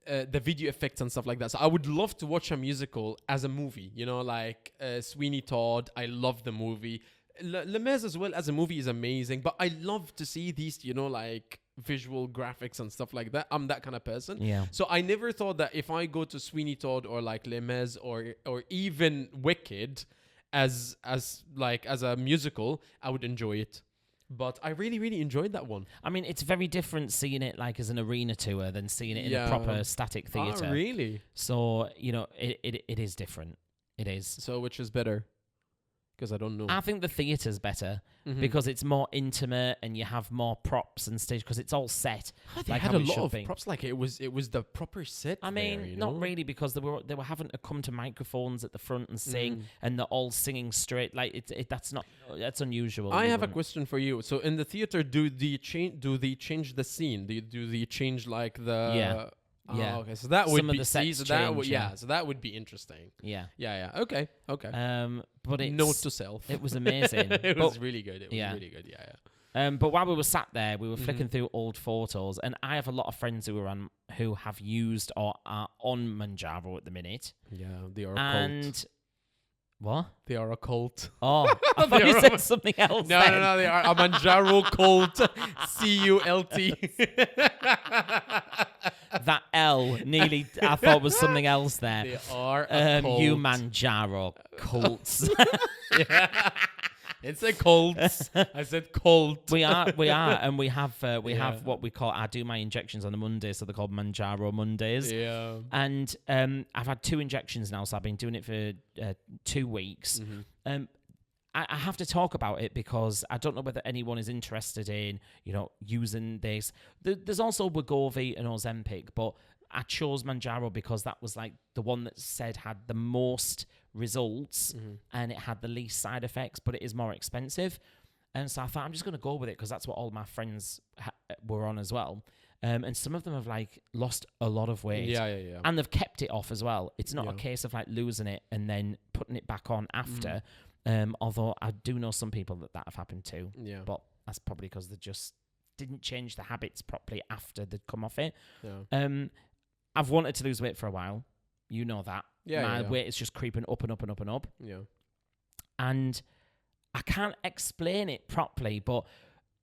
video effects and stuff like that. So I would love to watch a musical as a movie, like Sweeney Todd. I love the movie. Les Mis as well as a movie is amazing, but I love to see these, like visual graphics and stuff like that. I'm that kind of person. Yeah. So I never thought that if I go to Sweeney Todd or like Les Mis or even Wicked as a musical, I would enjoy it. But I really, really enjoyed that one. I mean, it's very different seeing it like as an arena tour than seeing it in a proper static theatre. Oh, really? So, it is different. It is. So which is better? Because I don't know. I think the theatre's better because it's more intimate and you have more props and stage because it's all set. They had a lot of props. Like it was the proper set. I mean, not really, because they were having to come to microphones at the front and sing, and they're all singing straight. Like that's unusual. I have a question for you. So in the theater, do they change the scene? Do they change like the? Yeah. Yeah. Okay. So that would Some be of the sets so change, that would be interesting. Yeah. Yeah. Okay. But note to self. It was amazing. It was really good. It was really good. Yeah. But while we were sat there, we were flicking through old photos, and I have a lot of friends who have used or are on Manjaro at the minute. Yeah, they are a cult. What? They are a cult. Oh, I thought you said something else. No, they are a Manjaro cult. CULT. That L nearly, I thought was something else there. They are a cult. You Manjaro cults. Yeah. It's a cult. I said cult. We are, and we have what we call. I do my injections on a Monday, so they're called Manjaro Mondays. Yeah. And I've had 2 injections now, so I've been doing it for 2 weeks. I have to talk about it because I don't know whether anyone is interested in using this. There's also Wegovy and Ozempic, but I chose Manjaro because that was like the one that said had the most results and it had the least side effects, but it is more expensive. And so I thought I'm just going to go with it because that's what all my friends were on as well. And some of them have like lost a lot of weight. Yeah. And they've kept it off as well. It's not a case of like losing it and then putting it back on after. Although I do know some people that have happened to. Yeah. But that's probably because they just didn't change the habits properly after they'd come off it. Yeah. I've wanted to lose weight for a while. You know that. Yeah. My weight is just creeping up and up and up and up. Yeah. And I can't explain it properly, but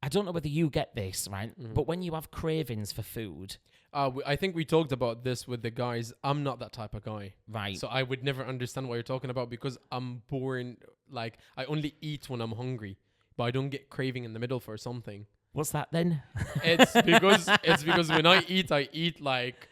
I don't know whether you get this, right? But when you have cravings for food... I think we talked about this with the guys. I'm not that type of guy. Right. So I would never understand what you're talking about because I'm born, like, I only eat when I'm hungry, but I don't get craving in the middle for something. What's that then? It's because when I eat like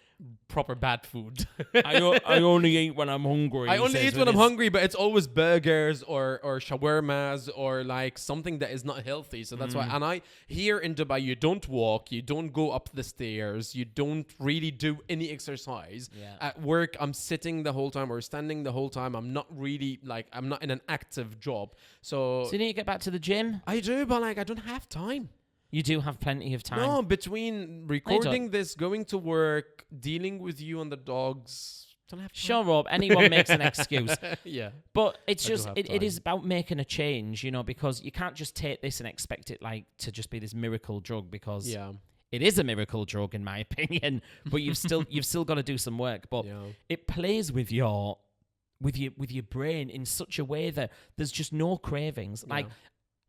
proper bad food. I only eat when I'm hungry. I only eat when I'm hungry, but it's always burgers or shawarmas or like something that is not healthy. So that's why. And here in Dubai, you don't walk, you don't go up the stairs, you don't really do any exercise. Yeah. At work, I'm sitting the whole time or standing the whole time. I'm not really I'm not in an active job. So you need to get back to the gym? I do, but like I don't have time. You do have plenty of time. No, between recording this, going to work, dealing with you and the dogs. Don't have time. Sure, Rob. Anyone makes an excuse. Yeah. But it's just, it is about making a change, because you can't just take this and expect it like to just be this miracle drug because it is a miracle drug in my opinion. But you've still got to do some work. But it plays with your brain in such a way that there's just no cravings. Like.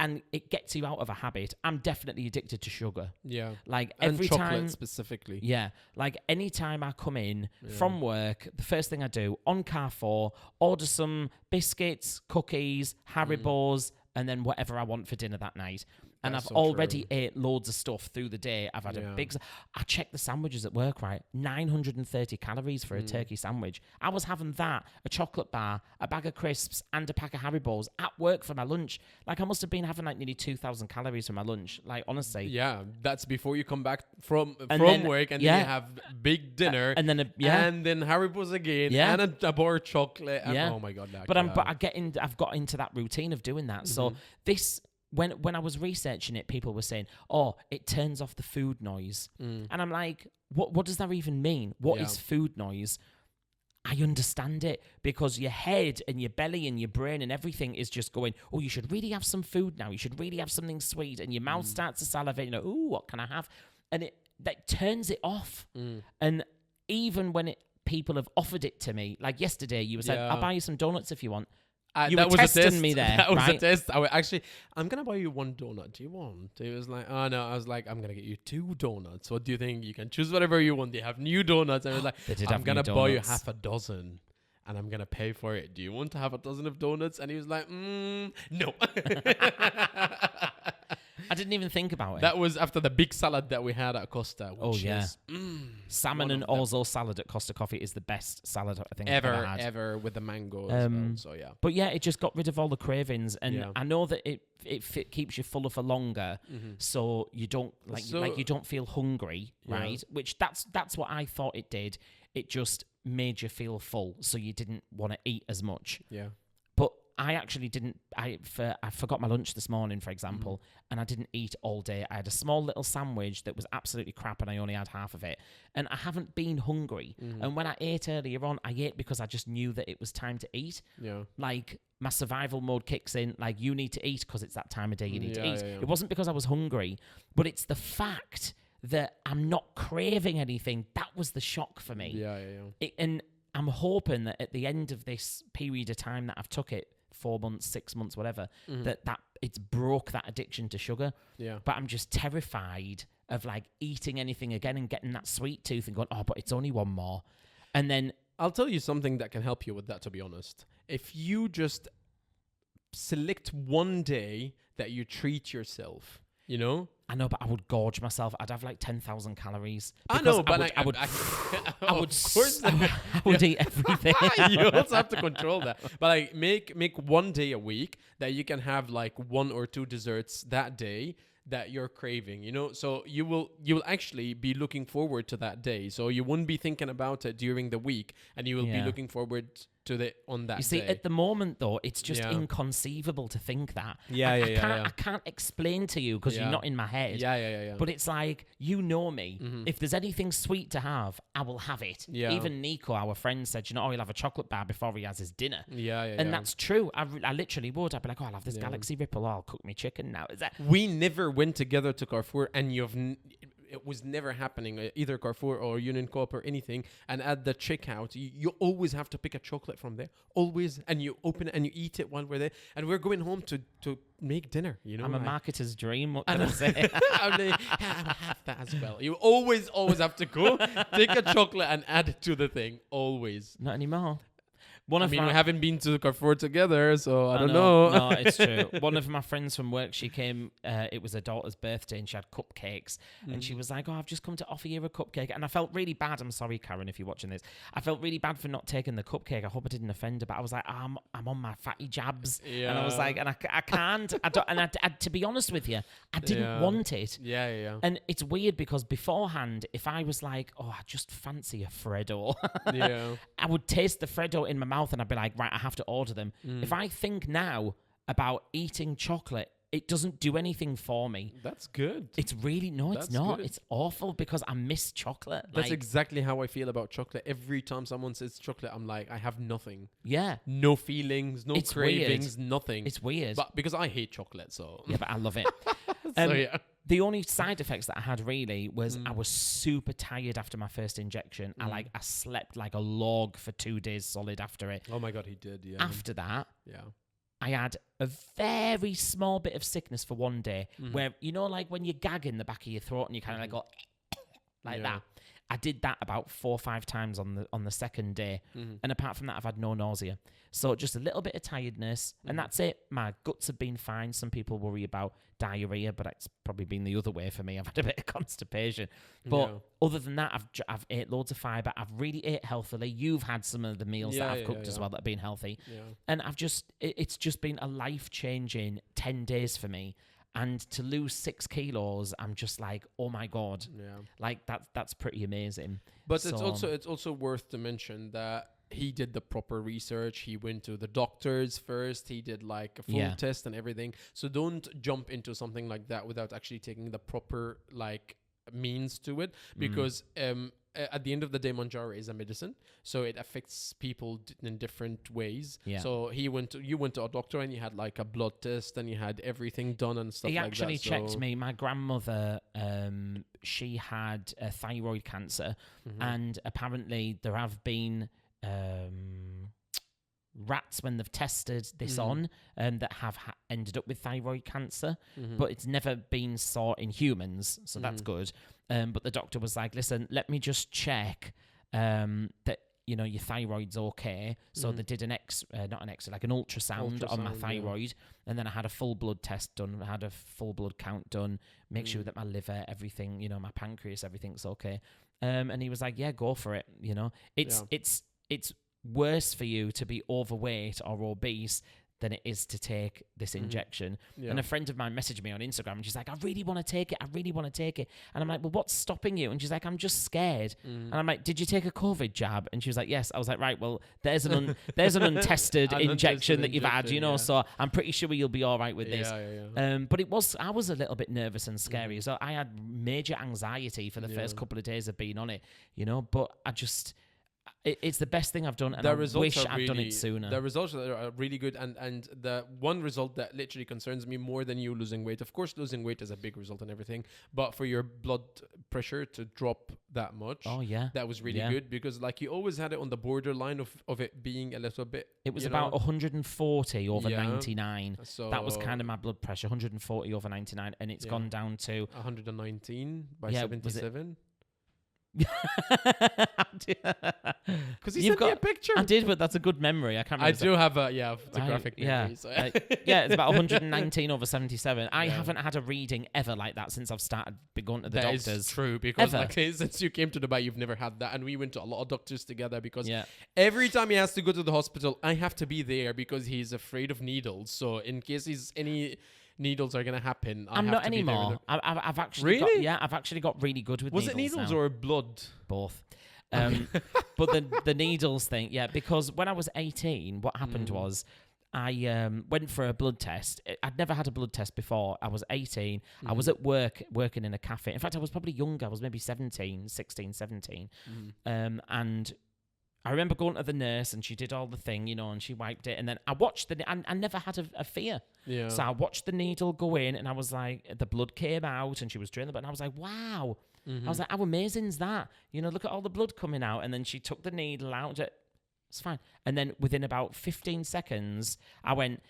And it gets you out of a habit. I'm definitely addicted to sugar. Yeah. Like and every chocolate time specifically. Yeah. Like any time I come in from work, the first thing I do on car 4, order some biscuits, cookies, Haribos, and then whatever I want for dinner that night. And I've already ate loads of stuff through the day. I've had a big... I checked the sandwiches at work, right? 930 calories for a turkey sandwich. I was having that, a chocolate bar, a bag of crisps, and a pack of Haribos at work for my lunch. Like, I must have been having, like, nearly 2,000 calories for my lunch. Like, honestly. Yeah, that's before you come back from work, and then you have big dinner. And then Haribos again, and a bar of chocolate. And, oh, my God. But I've got into that routine of doing that. So this... When I was researching it, people were saying, "Oh, it turns off the food noise," and I'm like, "What does that even mean? What is food noise?" I understand it because your head and your belly and your brain and everything is just going, "Oh, you should really have some food now. You should really have something sweet," and your mouth starts to salivate. You know, "Ooh, what can I have?" And that turns it off. And even when people have offered it to me, like yesterday, you were saying, "I'll buy you some donuts if you want." You were testing me there. That was a test. I'm going to buy you one donut. Do you want? He was like, oh, no. I was like, I'm going to get you 2 donuts. What do you think? You can choose whatever you want. They have new donuts. And I was like, I'm going to buy you half a dozen. And I'm going to pay for it. Do you want to have a dozen of donuts? And he was like, no. I didn't even think about it. That was after the big salad that we had at Costa. Which is, salmon and orzo salad at Costa Coffee is the best salad I think I've ever had. Ever with the mango as well. So, yeah. But yeah, it just got rid of all the cravings. And I know that it keeps you fuller for longer. So you don't you don't feel hungry, right? Which that's what I thought it did. It just made you feel full. So you didn't want to eat as much. Yeah. But I actually didn't. I forgot my lunch this morning, for example, and I didn't eat all day. I had a small little sandwich that was absolutely crap, and I only had half of it. And I haven't been hungry. And when I ate earlier on, I ate because I just knew that it was time to eat. Yeah. Like, my survival mode kicks in. Like, you need to eat because it's that time of day you need to eat. It wasn't because I was hungry, but it's the fact that I'm not craving anything. That was the shock for me. Yeah. And I'm hoping that at the end of this period of time that I've took it, 4 months, 6 months, whatever, that it's broke that addiction to sugar. Yeah. But I'm just terrified of like eating anything again and getting that sweet tooth and going, oh, but it's only one more. And then I'll tell you something that can help you with that, to be honest. If you just select one day that you treat yourself, you know? I know, but I would gorge myself. I'd have like 10,000 calories. I know, but I would eat everything. You also have to control that. But like, make one day a week that you can have like 1 or 2 desserts that day that you're craving, you know? So you will actually be looking forward to that day. So you wouldn't be thinking about it during the week, and you will be looking forward to the on that day. You see, at the moment though, it's just inconceivable to think that. I can't explain to you because you're not in my head. Yeah. But it's like, you know me. If there's anything sweet to have, I will have it. Yeah. Even Nico, our friend, said, you know, he'll have a chocolate bar before he has his dinner. And that's true. I literally would. I'd be like, oh, I'll have this Galaxy Ripple. Oh, I'll cook me chicken now. Is that? We never went together to Carrefour, and it was never happening, either Carrefour or Union Co-op or anything. And at the checkout, you always have to pick a chocolate from there, always, and you open it and you eat it while we're there. And we're going home to make dinner. You know, I'm a marketer's dream. What can I say? I have that as well. You always have to go take a chocolate and add it to the thing. Always. Not anymore. We haven't been to Carrefour together, so I don't know. No, it's true. One of my friends from work, she came, it was her daughter's birthday, and she had cupcakes. And she was like, oh, I've just come to offer you a cupcake. And I felt really bad. I'm sorry, Karen, if you're watching this. I felt really bad for not taking the cupcake. I hope I didn't offend her, but I was like, I'm on my fatty jabs. And I was like, and I can't. I don't, and I, to be honest with you, I didn't want it. Yeah. And it's weird because beforehand, if I was like, oh, I just fancy a Freddo, I would taste the Freddo in my mouth and I'd be like, right, I have to order them. If I think now about eating chocolate, it doesn't do anything for me. That's good. It's really, it's not. Good. It's awful because I miss chocolate. That's exactly how I feel about chocolate. Every time someone says chocolate, I'm like, I have nothing. Yeah. No feelings, no cravings, nothing. It's weird. But because I hate chocolate, so. Yeah, but I love it. The only side effects that I had really was I was super tired after my first injection. I slept like a log for 2 days solid after it. Oh my God, he did, yeah. After that, I had a very small bit of sickness for 1 day where, you know, like when you gag in the back of your throat and you kind of like go, like that. I did that about 4 or 5 times on the second day. And apart from that, I've had no nausea. So just a little bit of tiredness, and that's it. My guts have been fine. Some people worry about diarrhea, but it's probably been the other way for me. I've had a bit of constipation. But other than that, I've ate loads of fibre. I've really ate healthily. You've had some of the meals that I've cooked as well that have been healthy. And it's just been a life-changing 10 days for me. And to lose 6 kilos, I'm just like, oh my God. Like that's pretty amazing. But it's also worth to mention that he did the proper research. He went to the doctors first. He did like a full test and everything. So don't jump into something like that without actually taking the proper like means to it, because at the end of the day, Mounjaro is a medicine, so it affects people in different ways. So you went to a doctor and you had like a blood test and you had everything done and stuff like that. He actually checked me. My grandmother, she had thyroid cancer, and apparently there have been rats when they've tested this on that have ended up with thyroid cancer, but it's never been sought in humans, so that's good. But the doctor was like, listen, let me just check that your thyroid's okay. So they did an ultrasound on my thyroid, and then I had a full blood test done. I had a full blood count done, make sure that my liver, everything, my pancreas, everything's okay. And he was like, yeah, go for it. It's worse for you to be overweight or obese than it is to take this injection. And a friend of mine messaged me on Instagram and she's like, I really want to take it. And I'm like, well, what's stopping you? And she's like, I'm just scared. And I'm like, did you take a COVID jab? And she was like, yes. I was like, right, well, there's an untested injection that you've had, so I'm pretty sure you'll be all right with this. But I was a little bit nervous and scary. So I had major anxiety for the first couple of days of being on it, but it's the best thing I've done, and I wish I'd done it sooner. The results are really good, and the one result that literally concerns me more than you losing weight, of course, losing weight is a big result and everything, but for your blood pressure to drop that much, that was really good, because like you always had it on the borderline of it being a little bit. It was about 140 over 99. So that was kind of my blood pressure, 140 over 99, and it's gone down to 119 by 77. Because you sent me a picture. I did, but that's a good memory. I can't remember. I do have a photographic memory. So. It's about 119 over 77. I haven't had a reading ever like that since I've started going to the doctors. That is true, because since you came to Dubai, you've never had that, and we went to a lot of doctors together, because every time he has to go to the hospital, I have to be there because he's afraid of needles. So in case any needles are going to happen, I'm not anymore. I've actually I've actually got really good with needles. Was it needles now. Or blood? Both. But the needles thing, because when I was 18, what happened was I went for a blood test. I'd never had a blood test before. I was 18. I was at work, working in a cafe. In fact, I was probably younger. I was maybe 16, 17. And I remember going to the nurse and she did all the thing, and she wiped it. And then I watched I never had a fear. So I watched the needle go in and I was like, the blood came out and she was drilling it. And I was like, wow. I was like, how amazing is that? Look at all the blood coming out. And then she took the needle out. It's fine. And then within about 15 seconds, I went,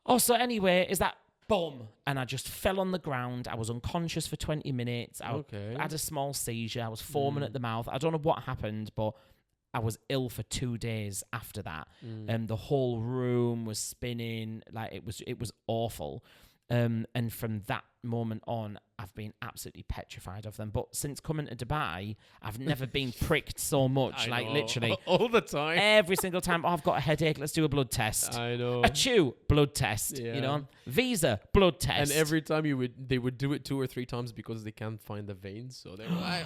oh, so anyway, is that boom? And I just fell on the ground. I was unconscious for 20 minutes. I had a small seizure. I was foaming at the mouth. I don't know what happened, but I was ill for 2 days after that. The whole room was spinning. Like it was awful. And from that moment on, I've been absolutely petrified of them. But since coming to Dubai, I've never been pricked so much. Like literally all the time, every single time. Oh, I've got a headache. Let's do a blood test. I know. Achoo, blood test. Visa, blood test. And every time they would do it 2 or 3 times because they can't find the veins. So they were like,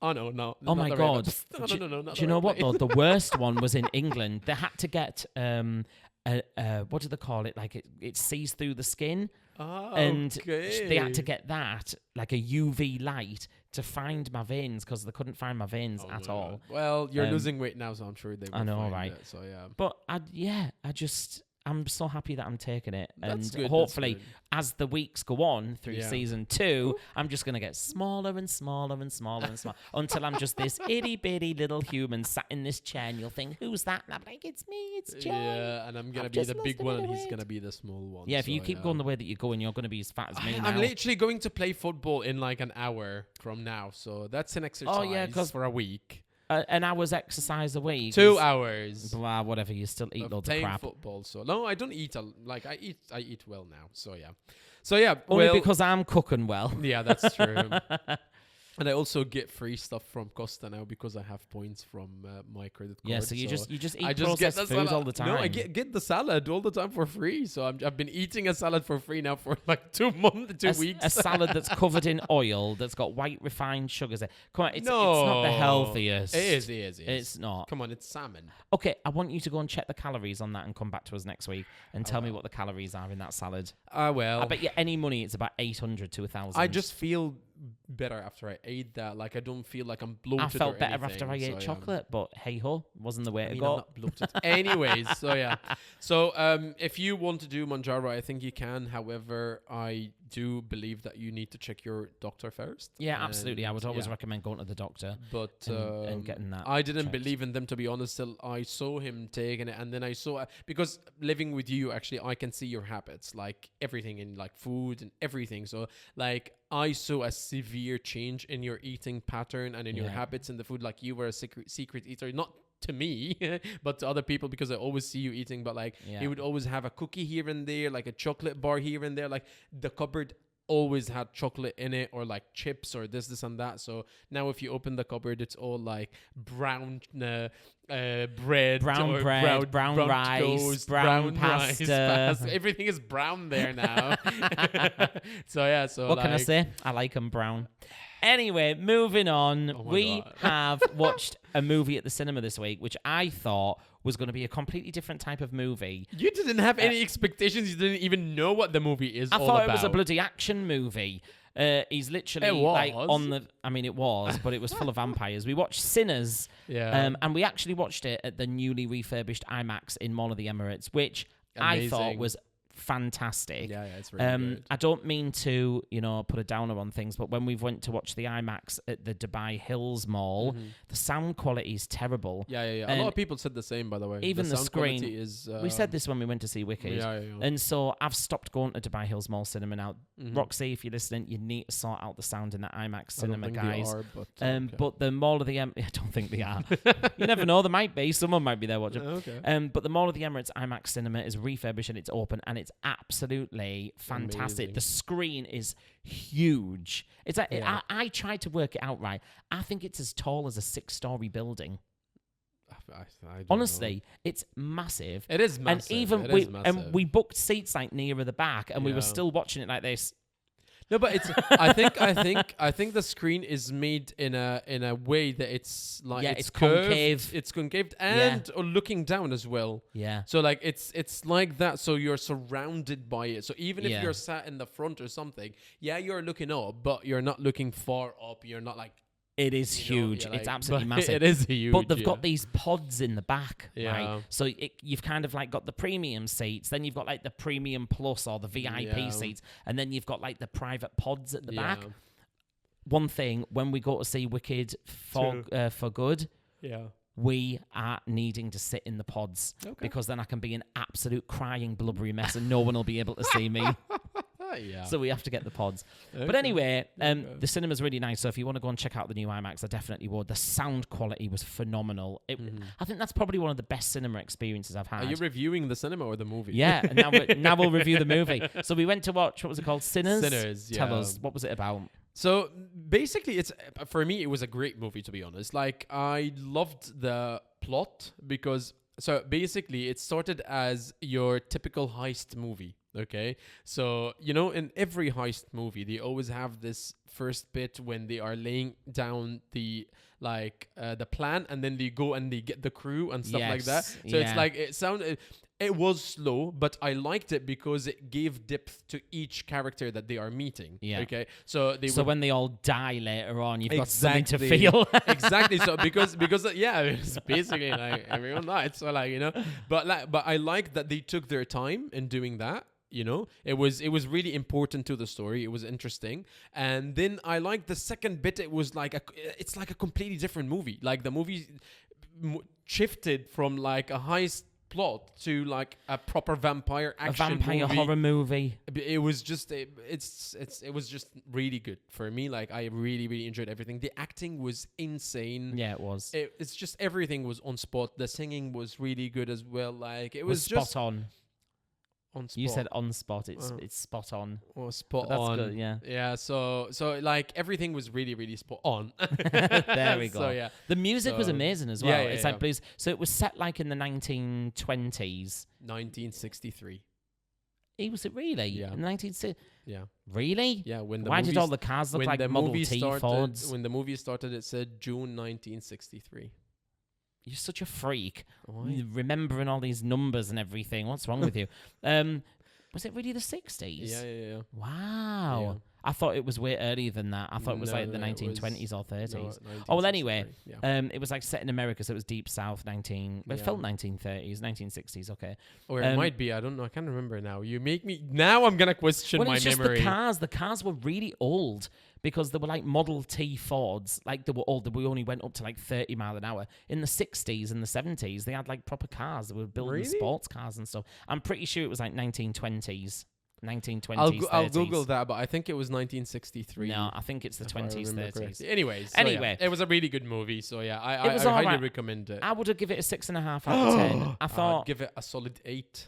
oh no. Oh my God. No. Do you know what though? The worst one was in England. They had to get what do they call it? Like it sees through the skin. And they had to get that, like a UV light, to find my veins, because they couldn't find my veins at all. Well, you're losing weight now, so I'm sure they will find right? It, so yeah. But I I'm so happy that I'm taking it. That's And good, hopefully, as the weeks go on through season 2, I'm just going to get smaller and smaller and smaller and smaller until I'm just this itty bitty little human sat in this chair. And you'll think, who's that? And I'm like, it's me, it's Jay. Yeah, and I'm going to be the big one and he's going to be the small one. Yeah, if you keep going the way that you're going, you're going to be as fat as me now. I'm literally going to play football in like an hour from now. So that's an exercise for a week. An hour's exercise a week. 2 hours. Blah, whatever. You still eat loads of crap. Football. So no, I don't eat. I eat well now. So yeah. Only because I'm cooking well. Yeah, that's true. And I also get free stuff from Costa now because I have points from my credit card. Yeah, so you just eat processed food all the time. No, I get the salad all the time for free. So I've been eating a salad for free now for like 2 weeks. A salad that's covered in oil, that's got white refined sugars. Come on, it's not the healthiest. It is. It's not. Come on, it's salmon. Okay, I want you to go and check the calories on that and come back to us next week and tell me what the calories are in that salad. Well. I bet you any money it's about 800 to 1,000. I just feel better after I ate that. Like I don't feel like I'm bloated. I felt better after I ate chocolate, but hey ho, wasn't the way to go. I'm not bloated. Anyways, so yeah. So if you want to do Manjaro, I think you can. However, I do believe that you need to check your doctor first. Yeah, absolutely. I would always recommend going to the doctor, but and getting that. I didn't believe in them, to be honest, till I saw him taking it, and then I saw because living with you, actually, I can see your habits, like everything in like food and everything. So like I saw a severe change in your eating pattern and in your habits in the food. Like you were a secret eater, not to me, but to other people, because I always see you eating. But like you would always have a cookie here and there, like a chocolate bar here and there. Like the cupboard always had chocolate in it, or like chips, or this and that. So now if you open the cupboard, it's all like brown bread, brown rice, toast, brown pasta. Everything is brown there now. So what can I say? I like them brown. Anyway, moving on. We have watched a movie at the cinema this week, which I thought was going to be a completely different type of movie. You didn't have any expectations. You didn't even know what the movie is all about. I thought it was a bloody action movie. He's literally like on the... I mean, it was, but it was full of vampires. We watched Sinners, and we actually watched it at the newly refurbished IMAX in Mall of the Emirates, which I thought was fantastic. Yeah, it's really good. I don't mean to, put a downer on things, but when we went to watch the IMAX at the Dubai Hills Mall, the sound quality is terrible. Yeah. A lot of people said the same, by the way. Even the sound screen is. We said this when we went to see Wicked. Yeah. And so I've stopped going to Dubai Hills Mall cinema now. Roxy, if you're listening, you need to sort out the sound in that IMAX cinema, guys. But the Mall of the I don't think they are. You never know. There might be. Someone might be there watching. Okay. But the Mall of the Emirates IMAX cinema is refurbished and it's open, and it's absolutely fantastic. Amazing. The screen is huge. It's like I tried to work it out right. I think it's as tall as a 6-story building. I Honestly, know. it's massive. It is massive. And even we booked seats like nearer the back, and we were still watching it like this. No, but it's. I think the screen is made in a way that it's like it's curved, concave. It's concave and looking down as well. Yeah. So like it's like that. So you're surrounded by it. So even if you're sat in the front or something, you're looking up, but you're not looking far up. You're not like. It is huge. It's absolutely massive. It is huge. But they've got these pods in the back, Yeah. right? So you've kind of like got the premium seats, then you've got like the premium plus or the VIP seats, and then you've got like the private pods at the back. One thing, when we go to see Wicked for good, we are needing to sit in the pods because then I can be an absolute crying blubbery mess and no one will be able to see me. So we have to get the pods. But anyway, the cinema's really nice. So if you want to go and check out the new IMAX, I definitely would. The sound quality was phenomenal. I think that's probably one of the best cinema experiences I've had. Are you reviewing the cinema or the movie? Yeah, and now we'll review the movie. So we went to watch, what was it called? Sinners? Sinners, Tell us, what was it about? So basically, for me, it was a great movie, to be honest. Like, I loved the plot because... So basically, it started as your typical heist movie. Okay, so in every heist movie, they always have this first bit when they are laying down the plan, and then they go and they get the crew and stuff like that. So it's like It was slow, but I liked it because it gave depth to each character that they are meeting. Yeah. Okay. So when they all die later on, you've got something to feel. Exactly. So because it's basically like everyone died. So but I like that they took their time in doing that. It was really important to the story. It was interesting. And then I liked the second bit. It was it's like a completely different movie. Like the movie shifted from like a heist plot to like a proper vampire action horror movie. It was just it was just really good for me. Like I really enjoyed everything. The acting was insane. Yeah, it was. It's just everything was on spot. The singing was really good as well. Like it was spot just on. On spot. You said on spot. It's spot on. Oh, spot that's on. Good, yeah. Yeah. So like everything was really spot on. There we go. So yeah. The music was amazing as well. Yeah, it's like blues. So it was set like in the 1920s. 1963. Was it really? Yeah. In 1960. Yeah. Really? Yeah. Why did all the cars look like Model T Fords? When the movie started, it said June 1963. You're such a freak. Why? Remembering all these numbers and everything. What's wrong with you? Was it really the 60s? Yeah. Wow. Yeah. I thought it was way earlier than that. I thought it was like the 1920s or 30s. No, well, anyway, yeah. it was like set in America, so it was Deep South, it felt 1930s, 1960s, okay. Or it might be, I don't know, I can't remember now. You make me, now I'm going to question my memory. The cars were really old because they were like Model T Fords, like they were old, we only went up to like 30 mile an hour. In the 60s and the 70s, they had like proper cars, they were building sports cars and stuff. I'm pretty sure it was like 1920s. 1920s, I'll Google that, but I think it was 1963. No, I think it's the 20s, 30s. Anyways, it was a really good movie. So yeah, I highly recommend it. I would have given it a 6.5 out of 10. I thought I'd give it a solid 8.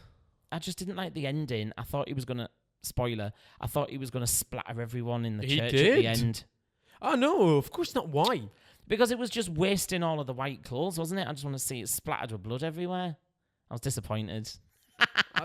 I just didn't like the ending. I thought he was gonna spoiler. I thought he was gonna splatter everyone in the church at the end. Oh no, of course not. Why? Because it was just wasting all of the white clothes, wasn't it? I just want to see it splattered with blood everywhere. I was disappointed.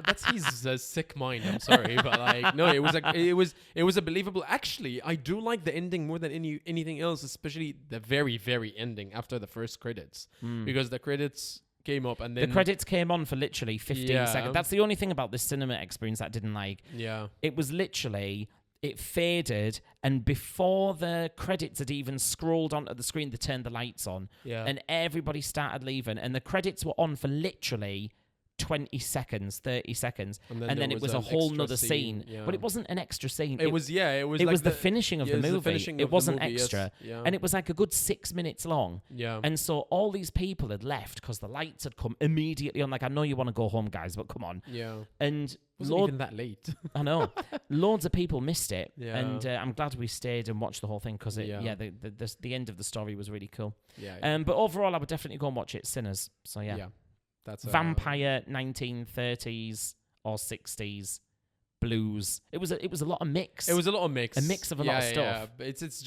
That's his sick mind. I'm sorry, but like no, it was a believable. Actually, I do like the ending more than anything else, especially the very ending after the first credits, because the credits came up and then the credits came on for literally 15 seconds. That's the only thing about this cinema experience that I didn't like. Yeah, it was literally. It faded, and before the credits had even scrolled onto the screen, they turned the lights on, and everybody started leaving, and the credits were on for literally 20 seconds, 30 seconds, and then it was a whole nother scene. But it wasn't an extra scene. It was the finishing of the movie. It wasn't extra. Yes. And it was like a good 6 minutes long. Yeah. And so all these people had left because the lights had come immediately on. Like, I know you want to go home, guys, but come on. Yeah. And it wasn't even that late. I know. Loads of people missed it. Yeah. And I'm glad we stayed and watched the whole thing because the end of the story was really cool. Yeah. But overall, I would definitely go and watch it. Sinners. So yeah. That's vampire 1930s or 60s blues. It was a lot of mix. It was a lot of mix. A mix of a lot of stuff. Yeah. It's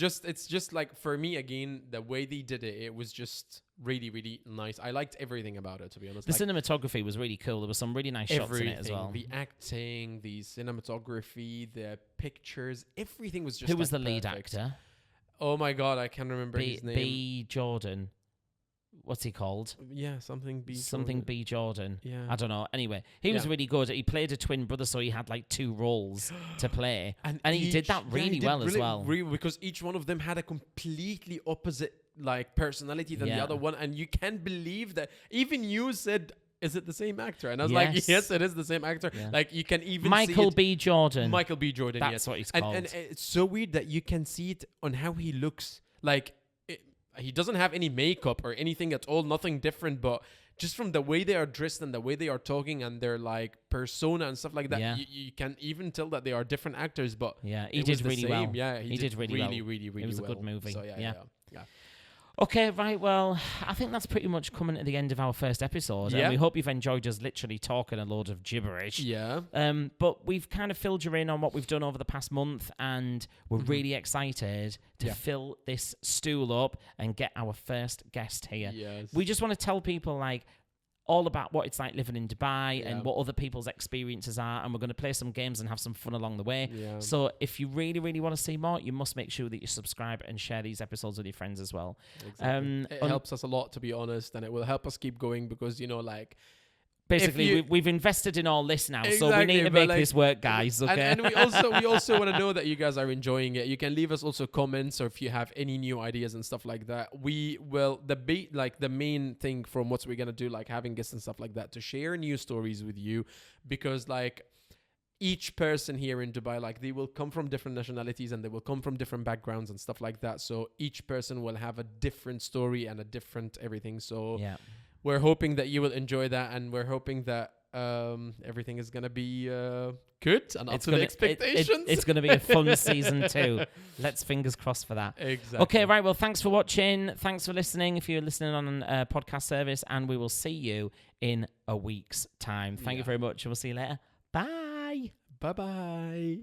just like for me again the way they did it. It was just really nice. I liked everything about it, to be honest. The cinematography was really cool. There were some really nice shots in it as well. The acting, the cinematography, the pictures, everything was just. Who was the lead actor? Oh my god, I can't remember his name. B. Jordan. What's he called? Yeah, something B. Jordan. Yeah. I don't know. Anyway, he was really good. He played a twin brother, so he had like 2 roles to play. And he did that really well as well. Because each one of them had a completely opposite like personality than the other one. And you can't believe that. Even you said, is it the same actor? And I was like, yes, it is the same actor. Yeah. Like you can even Michael see B. Jordan. Michael B. Jordan, That's what he's called. And it's so weird that you can see it on how he looks. Like he doesn't have any makeup or anything at all, nothing different, but just from the way they are dressed and the way they are talking and their like persona and stuff like that, you can even tell that they are different actors. But he did really well. Yeah, he did really well. Really It was well. a good movie. So yeah. Okay, right, well, I think that's pretty much coming to the end of our first episode. And we hope you've enjoyed us literally talking a load of gibberish. Yeah. But we've kind of filled you in on what we've done over the past month, and we're really excited to fill this stool up and get our first guest here. Yes. We just want to tell people, like, all about what it's like living in Dubai and what other people's experiences are, and we're going to play some games and have some fun along the way. Yeah. So if you really want to see more, you must make sure that you subscribe and share these episodes with your friends as well. Exactly. It helps us a lot, to be honest, and it will help us keep going because, like, Basically, we've invested in all this now, so we need to make this work, guys. Okay. And we also want to know that you guys are enjoying it. You can leave us also comments, or if you have any new ideas and stuff like that. We will the main thing from what we're gonna do, like having guests and stuff like that, to share new stories with you, because like each person here in Dubai, like they will come from different nationalities and they will come from different backgrounds and stuff like that. So each person will have a different story and a different everything. So yeah. We're hoping that you will enjoy that, and we're hoping that everything is going to be good and up to the expectations. It's going to be a fun season 2. Let's fingers crossed for that. Exactly. Okay, right. Well, thanks for watching. Thanks for listening if you're listening on a podcast service, and we will see you in a week's time. Thank you very much, and we'll see you later. Bye. Bye-bye.